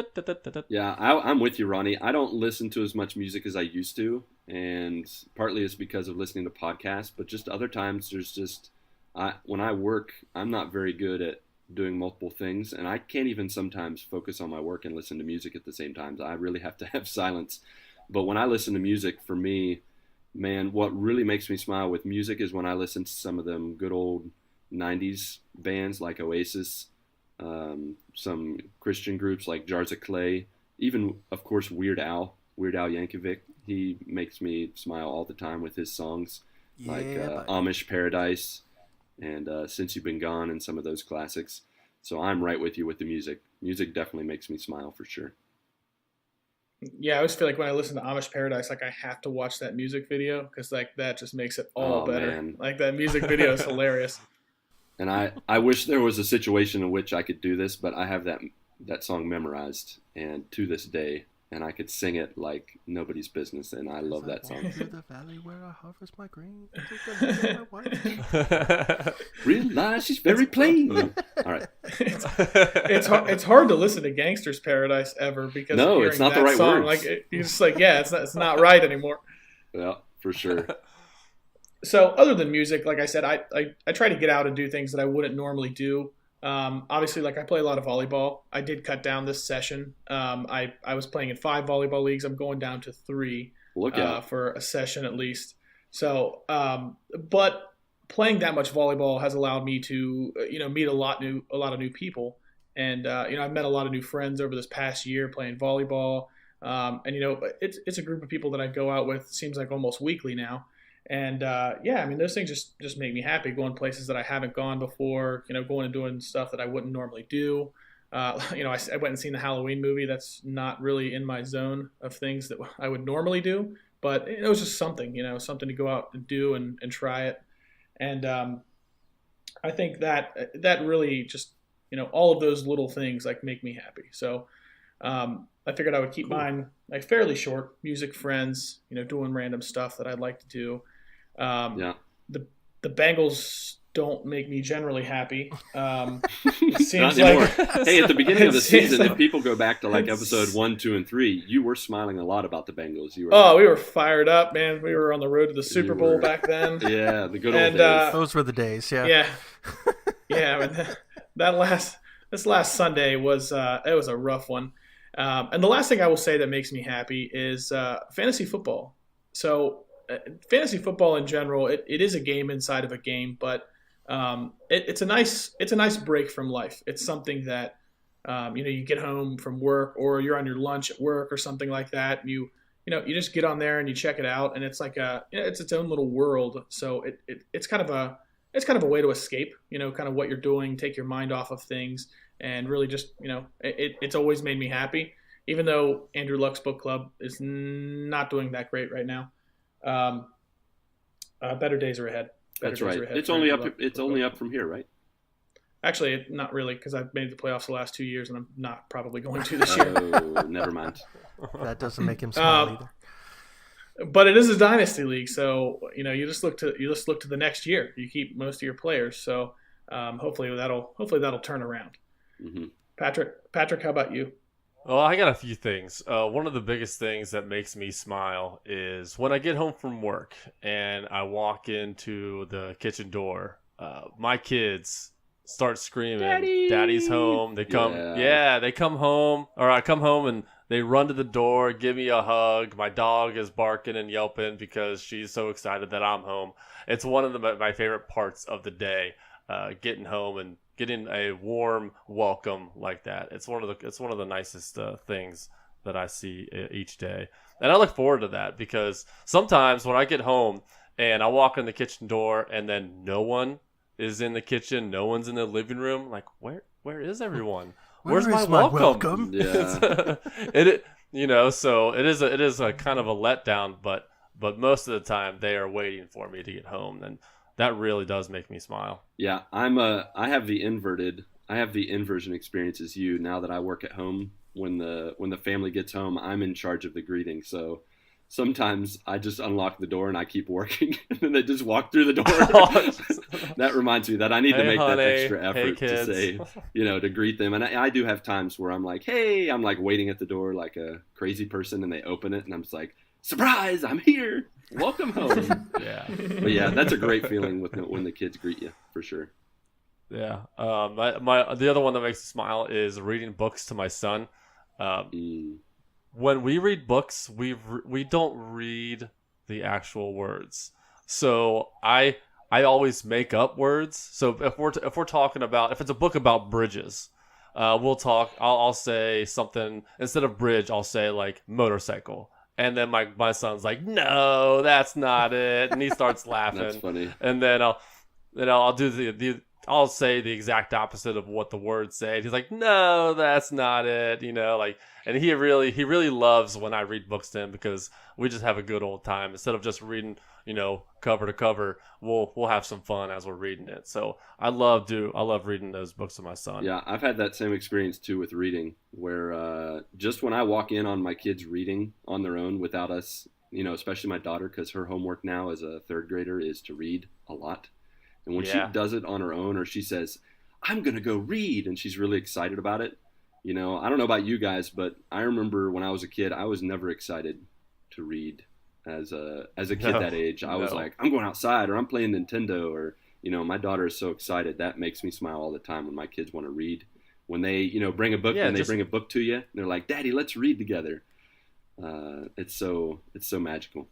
Yeah, I'm with you, Ronnie. I don't listen to as much music as I used to, and partly it's because of listening to podcasts, but just other times when I work, I'm not very good at doing multiple things, and I can't even sometimes focus on my work and listen to music at the same time. I really have to have silence. But when I listen to music, for me, man, what really makes me smile with music is when I listen to some of them good old 90s bands like Oasis, some Christian groups like Jars of Clay, even, of course, Weird Al Yankovic. He makes me smile all the time with his songs, like Amish Paradise and Since You've Been Gone, and some of those classics. So I'm right with you with the music. Music definitely makes me smile for sure. Yeah, I always feel like when I listen to Amish Paradise, like, I have to watch that music video because like that just makes it all better. Man. Like, that music video is hilarious. And I wish there was a situation in which I could do this, but I have that song memorized, and to this day, and I could sing it like nobody's business, and I love that song. Through the valley where I harvest my grain, take my wife. Realize she's very plain. All right. It's hard to listen to Gangster's Paradise ever because No, of hearing it's not that the right song. words. Like, you're just like, yeah, it's not right anymore. Yeah, for sure. So other than music, like I said, I try to get out and do things that I wouldn't normally do. Obviously, like, I play a lot of volleyball. I did cut down this session. I was playing in 5 volleyball leagues. I'm going down to 3 Look out. for a session at least. So, but playing that much volleyball has allowed me to meet a lot of new people, and I've met a lot of new friends over this past year playing volleyball. And it's a group of people that I go out with, seems like almost weekly now. And yeah, I mean, those things just make me happy. Going places that I haven't gone before, going and doing stuff that I wouldn't normally do. I went and seen the Halloween movie. That's not really in my zone of things that I would normally do, but it was just something, something to go out and do and try it. And I think that really just, all of those little things like make me happy. So I figured I would keep mine like fairly short. Music, friends, doing random stuff that I'd like to do. Yeah. The Bengals don't make me generally happy. It seems Not anymore. like Hey, at the beginning of the season, like, if people go back to like episode 1, 2, and 3, you were smiling a lot about the Bengals. You were. Oh, we were fired up, man. We were on the road to the Super Bowl back then. Yeah, the good old days. Those were the days. Yeah. Yeah. Yeah. But this last Sunday was it was a rough one. And the last thing I will say that makes me happy is fantasy football. So fantasy football in general, it is a game inside of a game, but it's a nice break from life. It's something that you get home from work or you're on your lunch at work or something like that, and you just get on there and you check it out, and it's like it's its own little world. So it's kind of a way to escape, kind of what you're doing, take your mind off of things, and really just it's always made me happy, even though Andrew Luck's book club is not doing that great right now. Better days are ahead. That's right. It's only up. It's only up from here, right? Actually, not really, because I've made the playoffs the last 2 years, and I'm not probably going to this year. Oh, never mind. That doesn't make him smile either. But it is a dynasty league, so you just look to the next year. You keep most of your players, so hopefully that'll turn around. Mm-hmm. Patrick, how about you? Well, I got a few things. One of the biggest things that makes me smile is when I get home from work and I walk into the kitchen door. My kids start screaming, "Daddy's home!" They come, they come home, or I come home and they run to the door, give me a hug. My dog is barking and yelping because she's so excited that I'm home. It's one of my favorite parts of the day, getting home and getting a warm welcome like that. It's one of the nicest things that I see each day, and I look forward to that because sometimes when I get home and I walk in the kitchen door and then no one is in the kitchen, no one's in the living room, I'm like where is everyone? Where's my welcome? Yeah. So it is a kind of a letdown, but most of the time they are waiting for me to get home, and that really does make me smile. Yeah, I have the inversion experience as you. Now that I work at home, when the family gets home, I'm in charge of the greeting. So sometimes I just unlock the door and I keep working, and then they just walk through the door. That reminds me that I need to make that extra effort to say, to greet them. And I do have times where I'm like, hey, I'm like waiting at the door like a crazy person, and they open it, and I'm just like, surprise, I'm here. Welcome home. Yeah. But yeah, that's a great feeling when the kids greet you, for sure. Yeah. The other one that makes me smile is reading books to my son. When we read books, we don't read the actual words. So I always make up words. So if we're talking about, if it's a book about bridges, I'll say something instead of bridge. I'll say like motorcycle. And then my son's like, no, that's not it. And he starts laughing. That's funny. And then I'll do I'll say the exact opposite of what the words say. And he's like, no, that's not it. And he really loves when I read books to him because we just have a good old time. Instead of just reading, cover to cover, we'll have some fun as we're reading it. So I love reading those books to my son. Yeah, I've had that same experience too with reading, where just when I walk in on my kids reading on their own without us, especially my daughter, because her homework now as a third grader is to read a lot. And when she does it on her own, or she says, I'm going to go read, and she's really excited about it. I don't know about you guys, but I remember when I was a kid, I was never excited to read as a kid that age. I was like, I'm going outside, or I'm playing Nintendo, or, my daughter is so excited. That makes me smile all the time when my kids want to read. When they, bring a book and they bring a book to you, and they're like, Daddy, let's read together. It's so magical.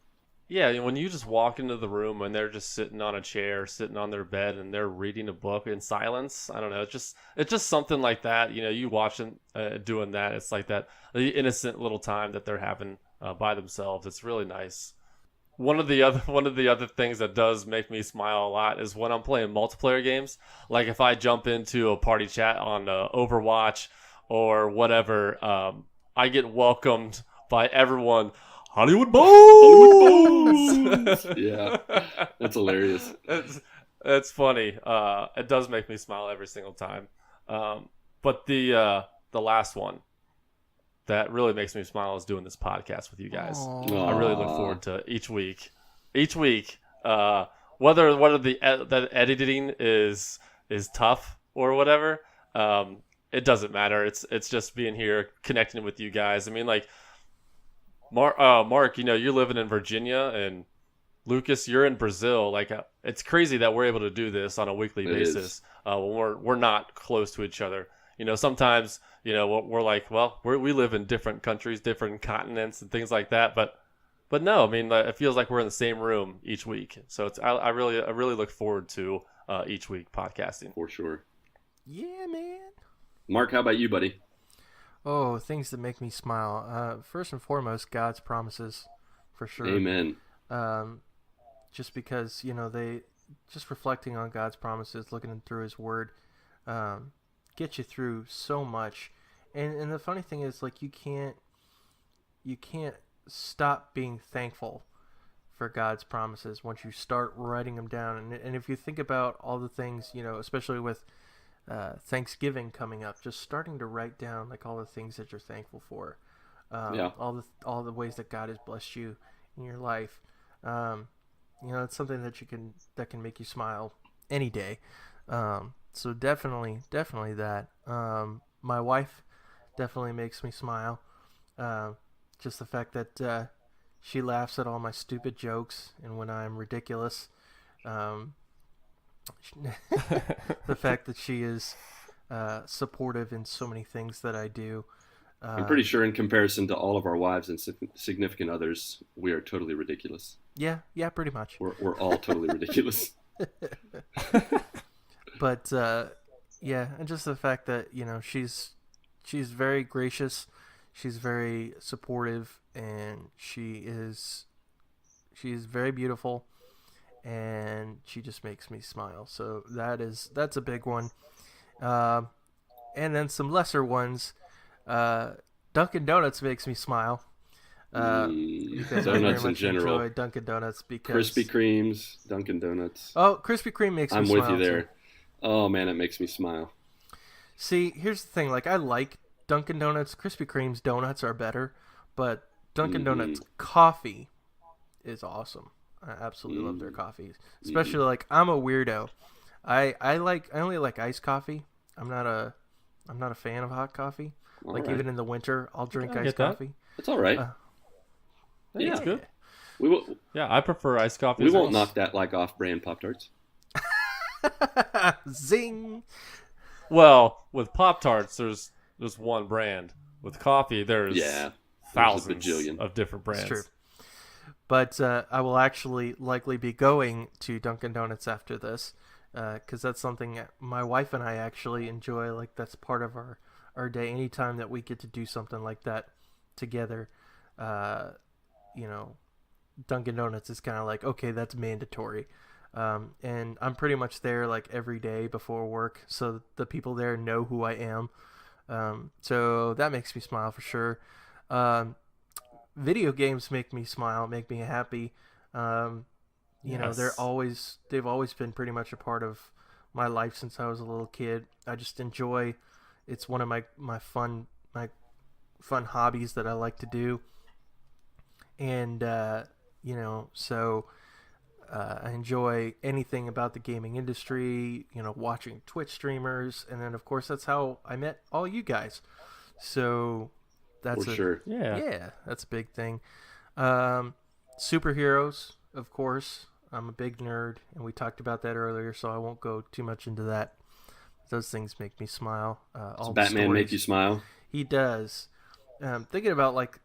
Yeah, when you just walk into the room and they're just sitting on a chair, sitting on their bed, and they're reading a book in silence. I don't know. It's just something like that. You watch them doing that. It's like that the innocent little time that they're having by themselves. It's really nice. One of the other things that does make me smile a lot is when I'm playing multiplayer games. Like if I jump into a party chat on Overwatch or whatever, I get welcomed by everyone. Hollywood Bones. Yeah, that's hilarious. It's funny. It does make me smile every single time. But the last one that really makes me smile is doing this podcast with you guys. Aw. I really look forward to each week. Whether the editing is tough or whatever, it doesn't matter. It's just being here, connecting with you guys. I mean, like Mark, you're living in Virginia, and Lucas, you're in Brazil. Like, it's crazy that we're able to do this on a weekly basis when we're not close to each other. Sometimes we're like, well, we live in different countries, different continents, and things like that. But no, I mean, it feels like we're in the same room each week. So I really look forward to each week podcasting. For sure. Yeah, man. Mark, how about you, buddy? Oh, things that make me smile. First and foremost, God's promises, for sure. Amen. Just because, they just reflecting on God's promises, looking through His Word, get you through so much. And the funny thing is, like, you can't stop being thankful for God's promises once you start writing them down. And if you think about all the things, especially with Thanksgiving coming up, just starting to write down like all the things that you're thankful for, all the ways that God has blessed you in your life. It's something that can make you smile any day. So definitely that. My wife definitely makes me smile. Just the fact that she laughs at all my stupid jokes and when I'm ridiculous. The fact that she is supportive in so many things that I do. I'm pretty sure in comparison to all of our wives and significant others, we are totally ridiculous. Yeah, pretty much. We're all totally ridiculous. But and just the fact that she's very gracious, she's very supportive, and she's very beautiful, and she just makes me smile. So that's a big one. And then some lesser ones. Dunkin' Donuts makes me smile. Because I very donuts in much general. enjoy Dunkin' Donuts because Krispy Kremes, Dunkin' Donuts. Oh, Krispy Kreme makes me smile. I'm with you there. Too. Oh man, it makes me smile. See, here's the thing. Like, I like Dunkin' Donuts. Krispy Kreme's donuts are better, but Dunkin' Donuts coffee is awesome. I absolutely love their coffee. Especially like I'm a weirdo. I only like iced coffee. I'm not a fan of hot coffee. All like right. even in the winter, I'll drink I iced get that. coffee. It's all right. Yeah, it's good. We will. Yeah, I prefer iced coffee. We as won't well. knock that like off-brand Pop-Tarts. Zing. Well, with Pop-Tarts, there's one brand. With coffee, there's Yeah. thousands There's a bajillion. of different brands. It's true. But I will actually likely be going to Dunkin' Donuts after this because that's something that my wife and I actually enjoy. Like, that's part of our day. Anytime that we get to do something like that together, Dunkin' Donuts is kind of like, okay, that's mandatory. And I'm pretty much there like every day before work, so the people there know who I am. So that makes me smile for sure. Video games make me smile, make me happy. Yes. They've always been pretty much a part of my life since I was a little kid. I just enjoy. It's one of my fun hobbies that I like to do, and so I enjoy anything about the gaming industry. Watching Twitch streamers, and then of course that's how I met all you guys. So that's For sure. Yeah. that's a big thing. Superheroes, of course. I'm a big nerd, and we talked about that earlier, so I won't go too much into that. Those things make me smile. Does Batman make you smile? He does. Thinking about like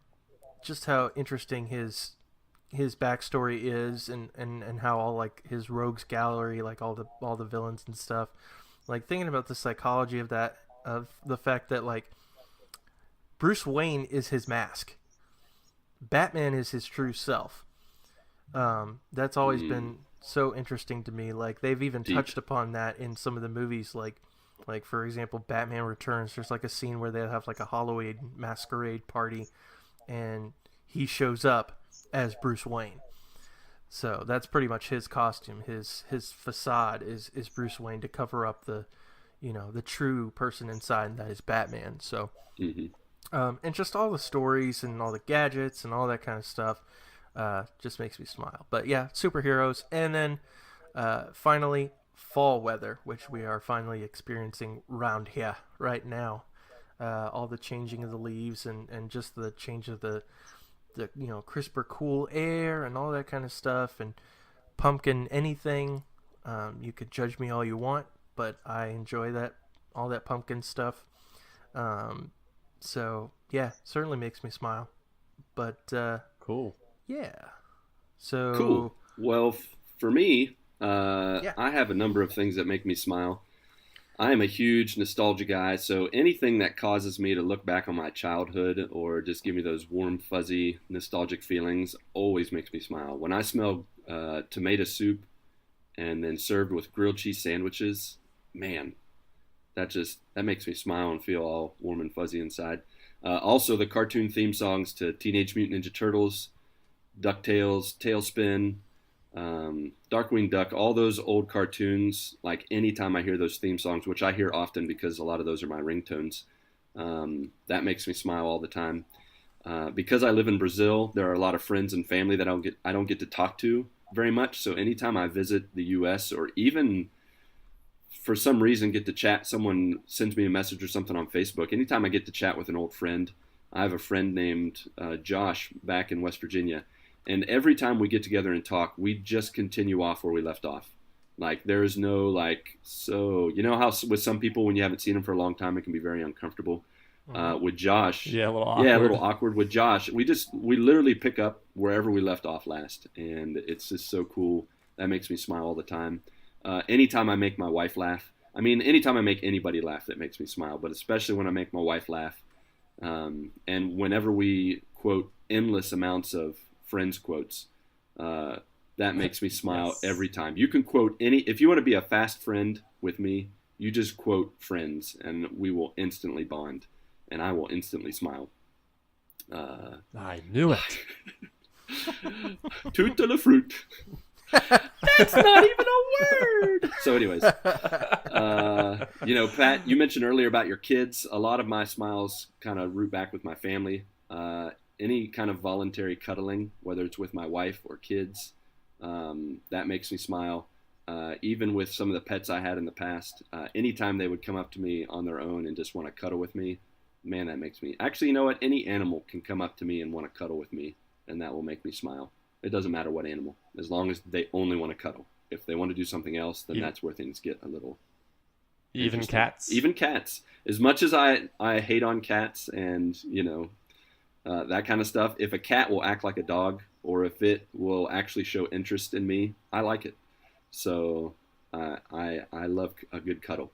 just how interesting his backstory is, and how all like his rogues gallery, like all the villains and stuff. Like thinking about the psychology of that, of the fact that like Bruce Wayne is his mask. Batman is his true self. That's always been so interesting to me. Like they've even Deep. touched upon that in some of the movies. Like for example, Batman Returns. There's like a scene where they have like a Halloween masquerade party, and he shows up as Bruce Wayne. So that's pretty much his costume. His facade is Bruce Wayne to cover up the true person inside, and that is Batman. So, and just all the stories and all the gadgets and all that kind of stuff just makes me smile. But yeah, superheroes, and then finally fall weather, which we are finally experiencing around here right now. All the changing of the leaves and just the change of the crisper, cool air and all that kind of stuff, and pumpkin anything. You could judge me all you want, but I enjoy all that pumpkin stuff. So yeah, certainly makes me smile. But Cool. yeah. So Cool. Well, for me, Yeah. I have a number of things that make me smile. I am a huge nostalgia guy, so anything that causes me to look back on my childhood or just give me those warm, fuzzy, nostalgic feelings always makes me smile. When I smell tomato soup and then served with grilled cheese sandwiches, man, that makes me smile and feel all warm and fuzzy inside. Also, the cartoon theme songs to Teenage Mutant Ninja Turtles, DuckTales, Tailspin, Darkwing Duck, all those old cartoons. Like anytime I hear those theme songs, which I hear often because a lot of those are my ringtones, that makes me smile all the time. Because I live in Brazil, there are a lot of friends and family that I don't get to talk to very much. So anytime I visit the U.S. or even for some reason get to chat, someone sends me a message or something on Facebook. Anytime I get to chat with an old friend, I have a friend named Josh back in West Virginia. And every time we get together and talk, we just continue off where we left off. Like there's no so you know how with some people when you haven't seen them for a long time, it can be very uncomfortable. With Josh, Yeah, a little awkward. yeah, a little awkward. With Josh, we literally pick up wherever we left off last, and it's just so cool. That makes me smile all the time. Anytime I make my wife laugh, I mean, anytime I make anybody laugh, that makes me smile. But especially when I make my wife laugh, and whenever we quote endless amounts of Friends quotes, that makes me smile Yes. every time. You can quote if you want to be a fast friend with me, you just quote Friends, and we will instantly bond, and I will instantly smile. I knew it. Tout de la fruit. That's not even a word. So, anyways, Pat, you mentioned earlier about your kids. A lot of my smiles kind of root back with my family. Any kind of voluntary cuddling, whether it's with my wife or kids, that makes me smile. Even with some of the pets I had in the past, anytime they would come up to me on their own and just want to cuddle with me, man, that makes me. Actually, you know what? Any animal can come up to me and want to cuddle with me, and that will make me smile. It doesn't matter what animal, as long as they only want to cuddle. If they want to do something else, then that's where things get a little. Even cats. Even cats. As much as I hate on cats and that kind of stuff, if a cat will act like a dog or if it will actually show interest in me, I like it. So I love a good cuddle.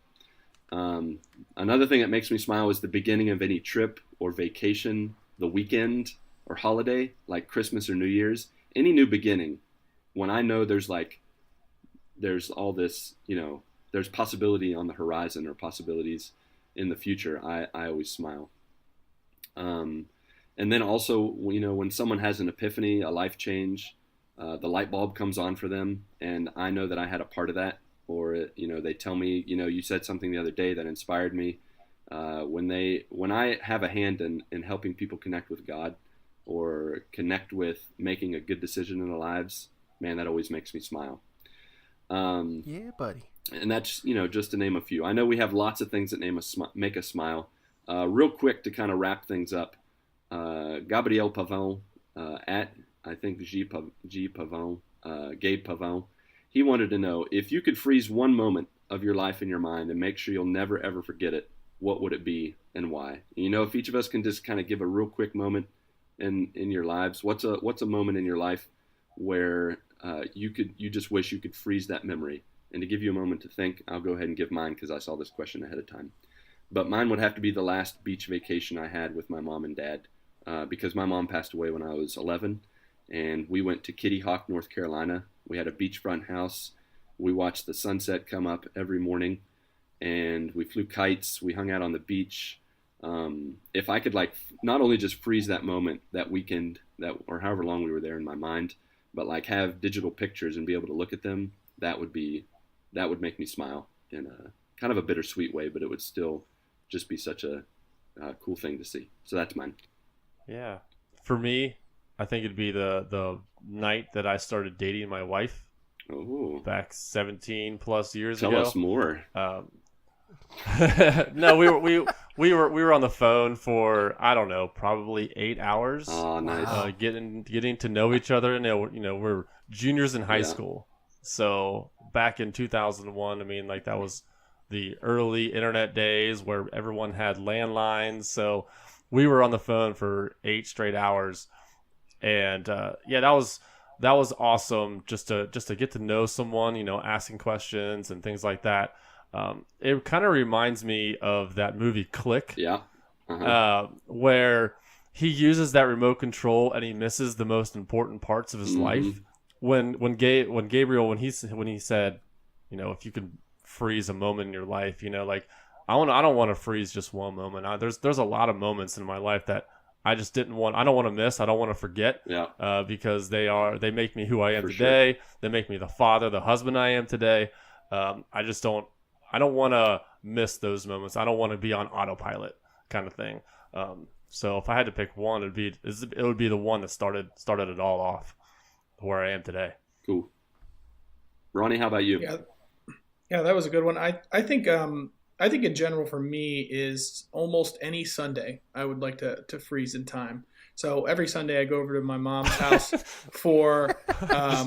Another thing that makes me smile is the beginning of any trip or vacation, the weekend or holiday, like Christmas or New Year's. Any new beginning, when I know there's all this, there's possibility on the horizon or possibilities in the future, I always smile. And then also, when someone has an epiphany, a life change, the light bulb comes on for them, and I know that I had a part of that, or they tell me, you said something the other day that inspired me. When I have a hand in helping people connect with God, or connect with making a good decision in their lives, man, that always makes me smile. Yeah, buddy. And that's, just to name a few. I know we have lots of things that make us smile. Real quick to kind of wrap things up, Gabriel Pavao, at, I think, Gabe Pavao, he wanted to know, if you could freeze one moment of your life in your mind and make sure you'll never, ever forget it, what would it be and why? If each of us can just kind of give a real quick moment in your lives, what's a moment in your life where you just wish you could freeze that memory? And to give you a moment to think, I'll go ahead and give mine because I saw this question ahead of time. But mine would have to be the last beach vacation I had with my mom and dad, because my mom passed away when I was 11, and we went to Kitty Hawk, North Carolina. We had a beachfront house. We watched the sunset come up every morning, and we flew kites. We hung out on the beach. If I could like not only just freeze that moment, that weekend, or however long we were there in my mind, but like have digital pictures and be able to look at them, that would make me smile in a kind of a bittersweet way, but it would still just be such a cool thing to see. So that's mine. Yeah. For me, I think it'd be the night that I started dating my wife. Oh, back 17 plus years tell ago. us more. No, we were on the phone for, I don't know, probably 8 hours. Oh, nice. Getting to know each other. And we're juniors in high school. So back in 2001, I mean, like that was the early internet days where everyone had landlines. So we were on the phone for 8 straight hours. And that was awesome just to get to know someone, asking questions and things like that. It kind of reminds me of that movie Click. Yeah. Where he uses that remote control and he misses the most important parts of his life. When Gabriel when he said, if you could freeze a moment in your life, like I don't want to freeze just one moment. There's a lot of moments in my life that I just I don't want to miss. I don't want to forget. Yeah. Because they make me who I am For today. sure. They make me the father, the husband I am today. I don't want to miss those moments. I don't want to be on autopilot kind of thing. So if I had to pick one, it would be the one that started it all off where I am today. Cool. Ronnie, how about you? Yeah, that was a good one. I think in general for me is almost any Sunday I would like to freeze in time. So every Sunday I go over to my mom's house for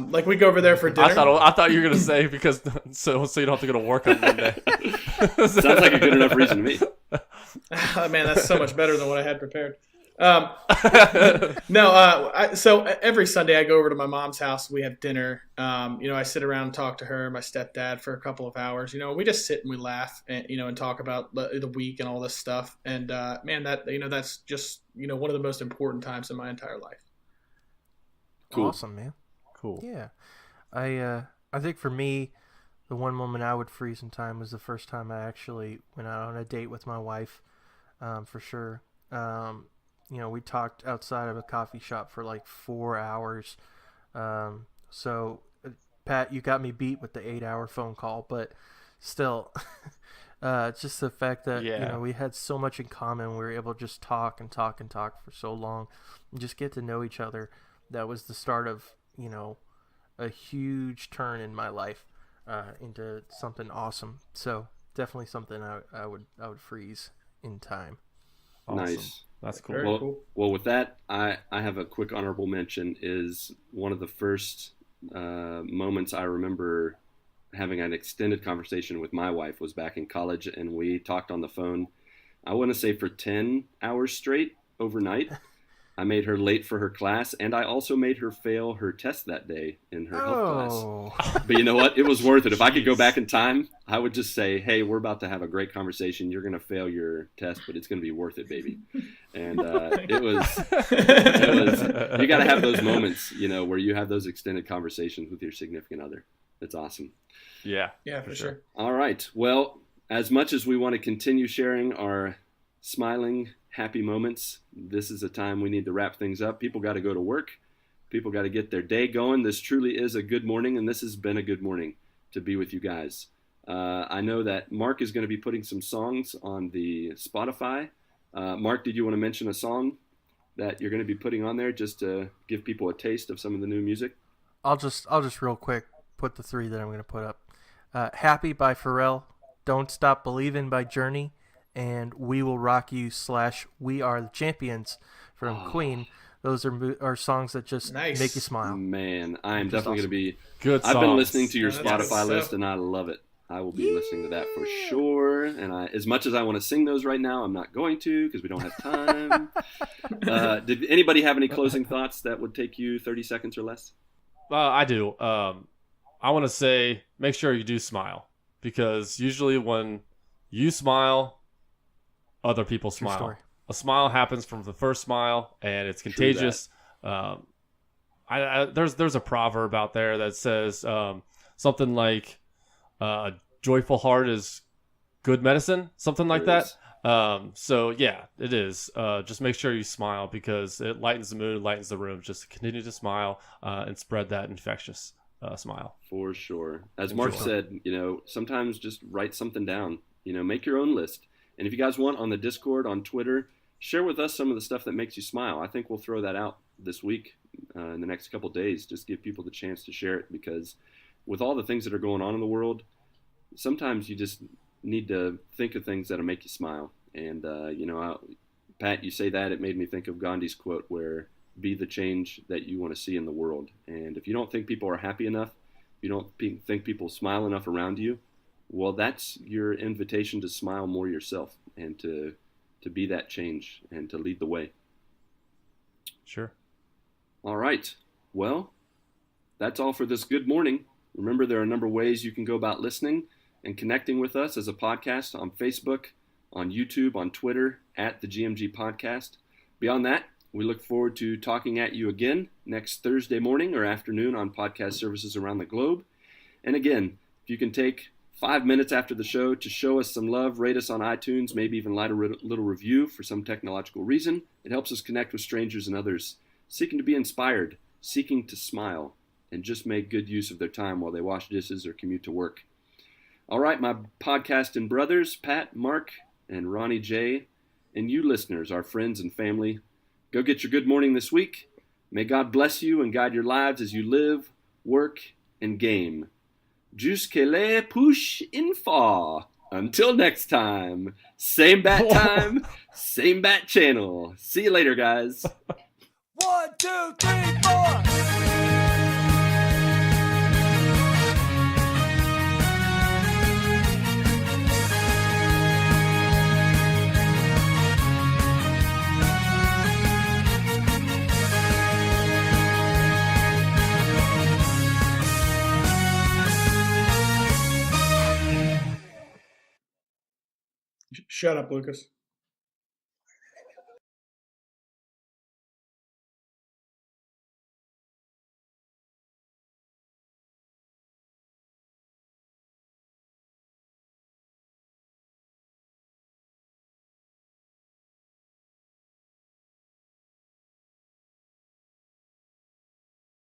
like we go over there for dinner. I thought you were gonna say because so you don't have to go to work on Monday. Sounds like a good enough reason to me. Man, that's so much better than what I had prepared. So every Sunday I go over to my mom's house. We have dinner. I sit around and talk to her, my stepdad, for a couple of hours. We just sit and we laugh and talk about the week and all this stuff. And man, that's just one of the most important times in my entire life. Cool. Awesome, man. Cool. Yeah, I think for me, the one moment I would freeze in time was the first time I actually went out on a date with my wife. For sure. We talked outside of a coffee shop for like 4 hours. So, Pat, you got me beat with the 8-hour phone call, but still, it's just the fact that, we had so much in common. We were able to just talk and talk and talk for so long and just get to know each other. That was the start of, a huge turn in my life into something awesome. So definitely something I would freeze in time. Awesome. Nice. That's cool. Very cool. Well, with that, I have a quick honorable mention. Is one of the first moments I remember having an extended conversation with my wife was back in college, and we talked on the phone, I want to say for 10 hours straight overnight. I made her late for her class, and I also made her fail her test that day in her health class. But you know what? It was worth it. If I could go back in time, I would just say, hey, we're about to have a great conversation. You're going to fail your test, but it's going to be worth it, baby. And it was you got to have those moments, where you have those extended conversations with your significant other. It's awesome. Yeah, for sure. All right. Well, as much as we want to continue sharing our smiling, happy moments, this is a time we need to wrap things up. People got to go to work. People got to get their day going. This truly is a good morning, and this has been a good morning to be with you guys. I know that Marc is going to be putting some songs on the Spotify. Marc, did you want to mention a song that you're going to be putting on there just to give people a taste of some of the new music? I'll just real quick put the 3 that I'm going to put up. Happy by Pharrell, Don't Stop Believin' by Journey, and We Will Rock You / We Are the Champions from Queen. Those are songs that just make you smile. Man, I am definitely going to be good songs. I've been listening to your That's Spotify good list, stuff. and I love it. I will be listening to that for sure. And as much as I want to sing those right now, I'm not going to because we don't have time. Did anybody have any closing thoughts that would take you 30 seconds or less? I do. I want to say make sure you do smile, because usually when you smile, other people smile. A smile happens from the first smile, and it's contagious. I there's a proverb out there that says something like joyful heart is good medicine, something like that. So yeah, it is. Just make sure you smile because it lightens the mood, lightens the room. Just continue to smile and spread that infectious smile. For sure. As Marc said, sometimes just write something down. Make your own list. And if you guys want, on the Discord, on Twitter, share with us some of the stuff that makes you smile. I think we'll throw that out this week in the next couple days. Just give people the chance to share it, because with all the things that are going on in the world, sometimes you just need to think of things that'll make you smile. And, Pat, you say that, it made me think of Gandhi's quote where, be the change that you want to see in the world. And if you don't think people are happy enough, if you don't think people smile enough around you, well, that's your invitation to smile more yourself and to be that change and to lead the way. Sure. All right. Well, that's all for this good morning. Remember, there are a number of ways you can go about listening and connecting with us as a podcast: on Facebook, on YouTube, on Twitter, at the GMG Podcast. Beyond that, we look forward to talking at you again next Thursday morning or afternoon on podcast services around the globe. And again, if you can take 5 minutes after the show to show us some love, rate us on iTunes, maybe even write a little review for some technological reason, it helps us connect with strangers and others seeking to be inspired, seeking to smile, and just make good use of their time while they wash dishes or commute to work. All right, my podcasting brothers, Pat, Marc, and Ronnie J, and you listeners, our friends and family, go get your good morning this week. May God bless you and guide your lives as you live, work, and game. Jusque les push in fa. Until next time, same bat time, same bat channel. See you later, guys. 1, 2, 3, 4. Shut up, Lucas.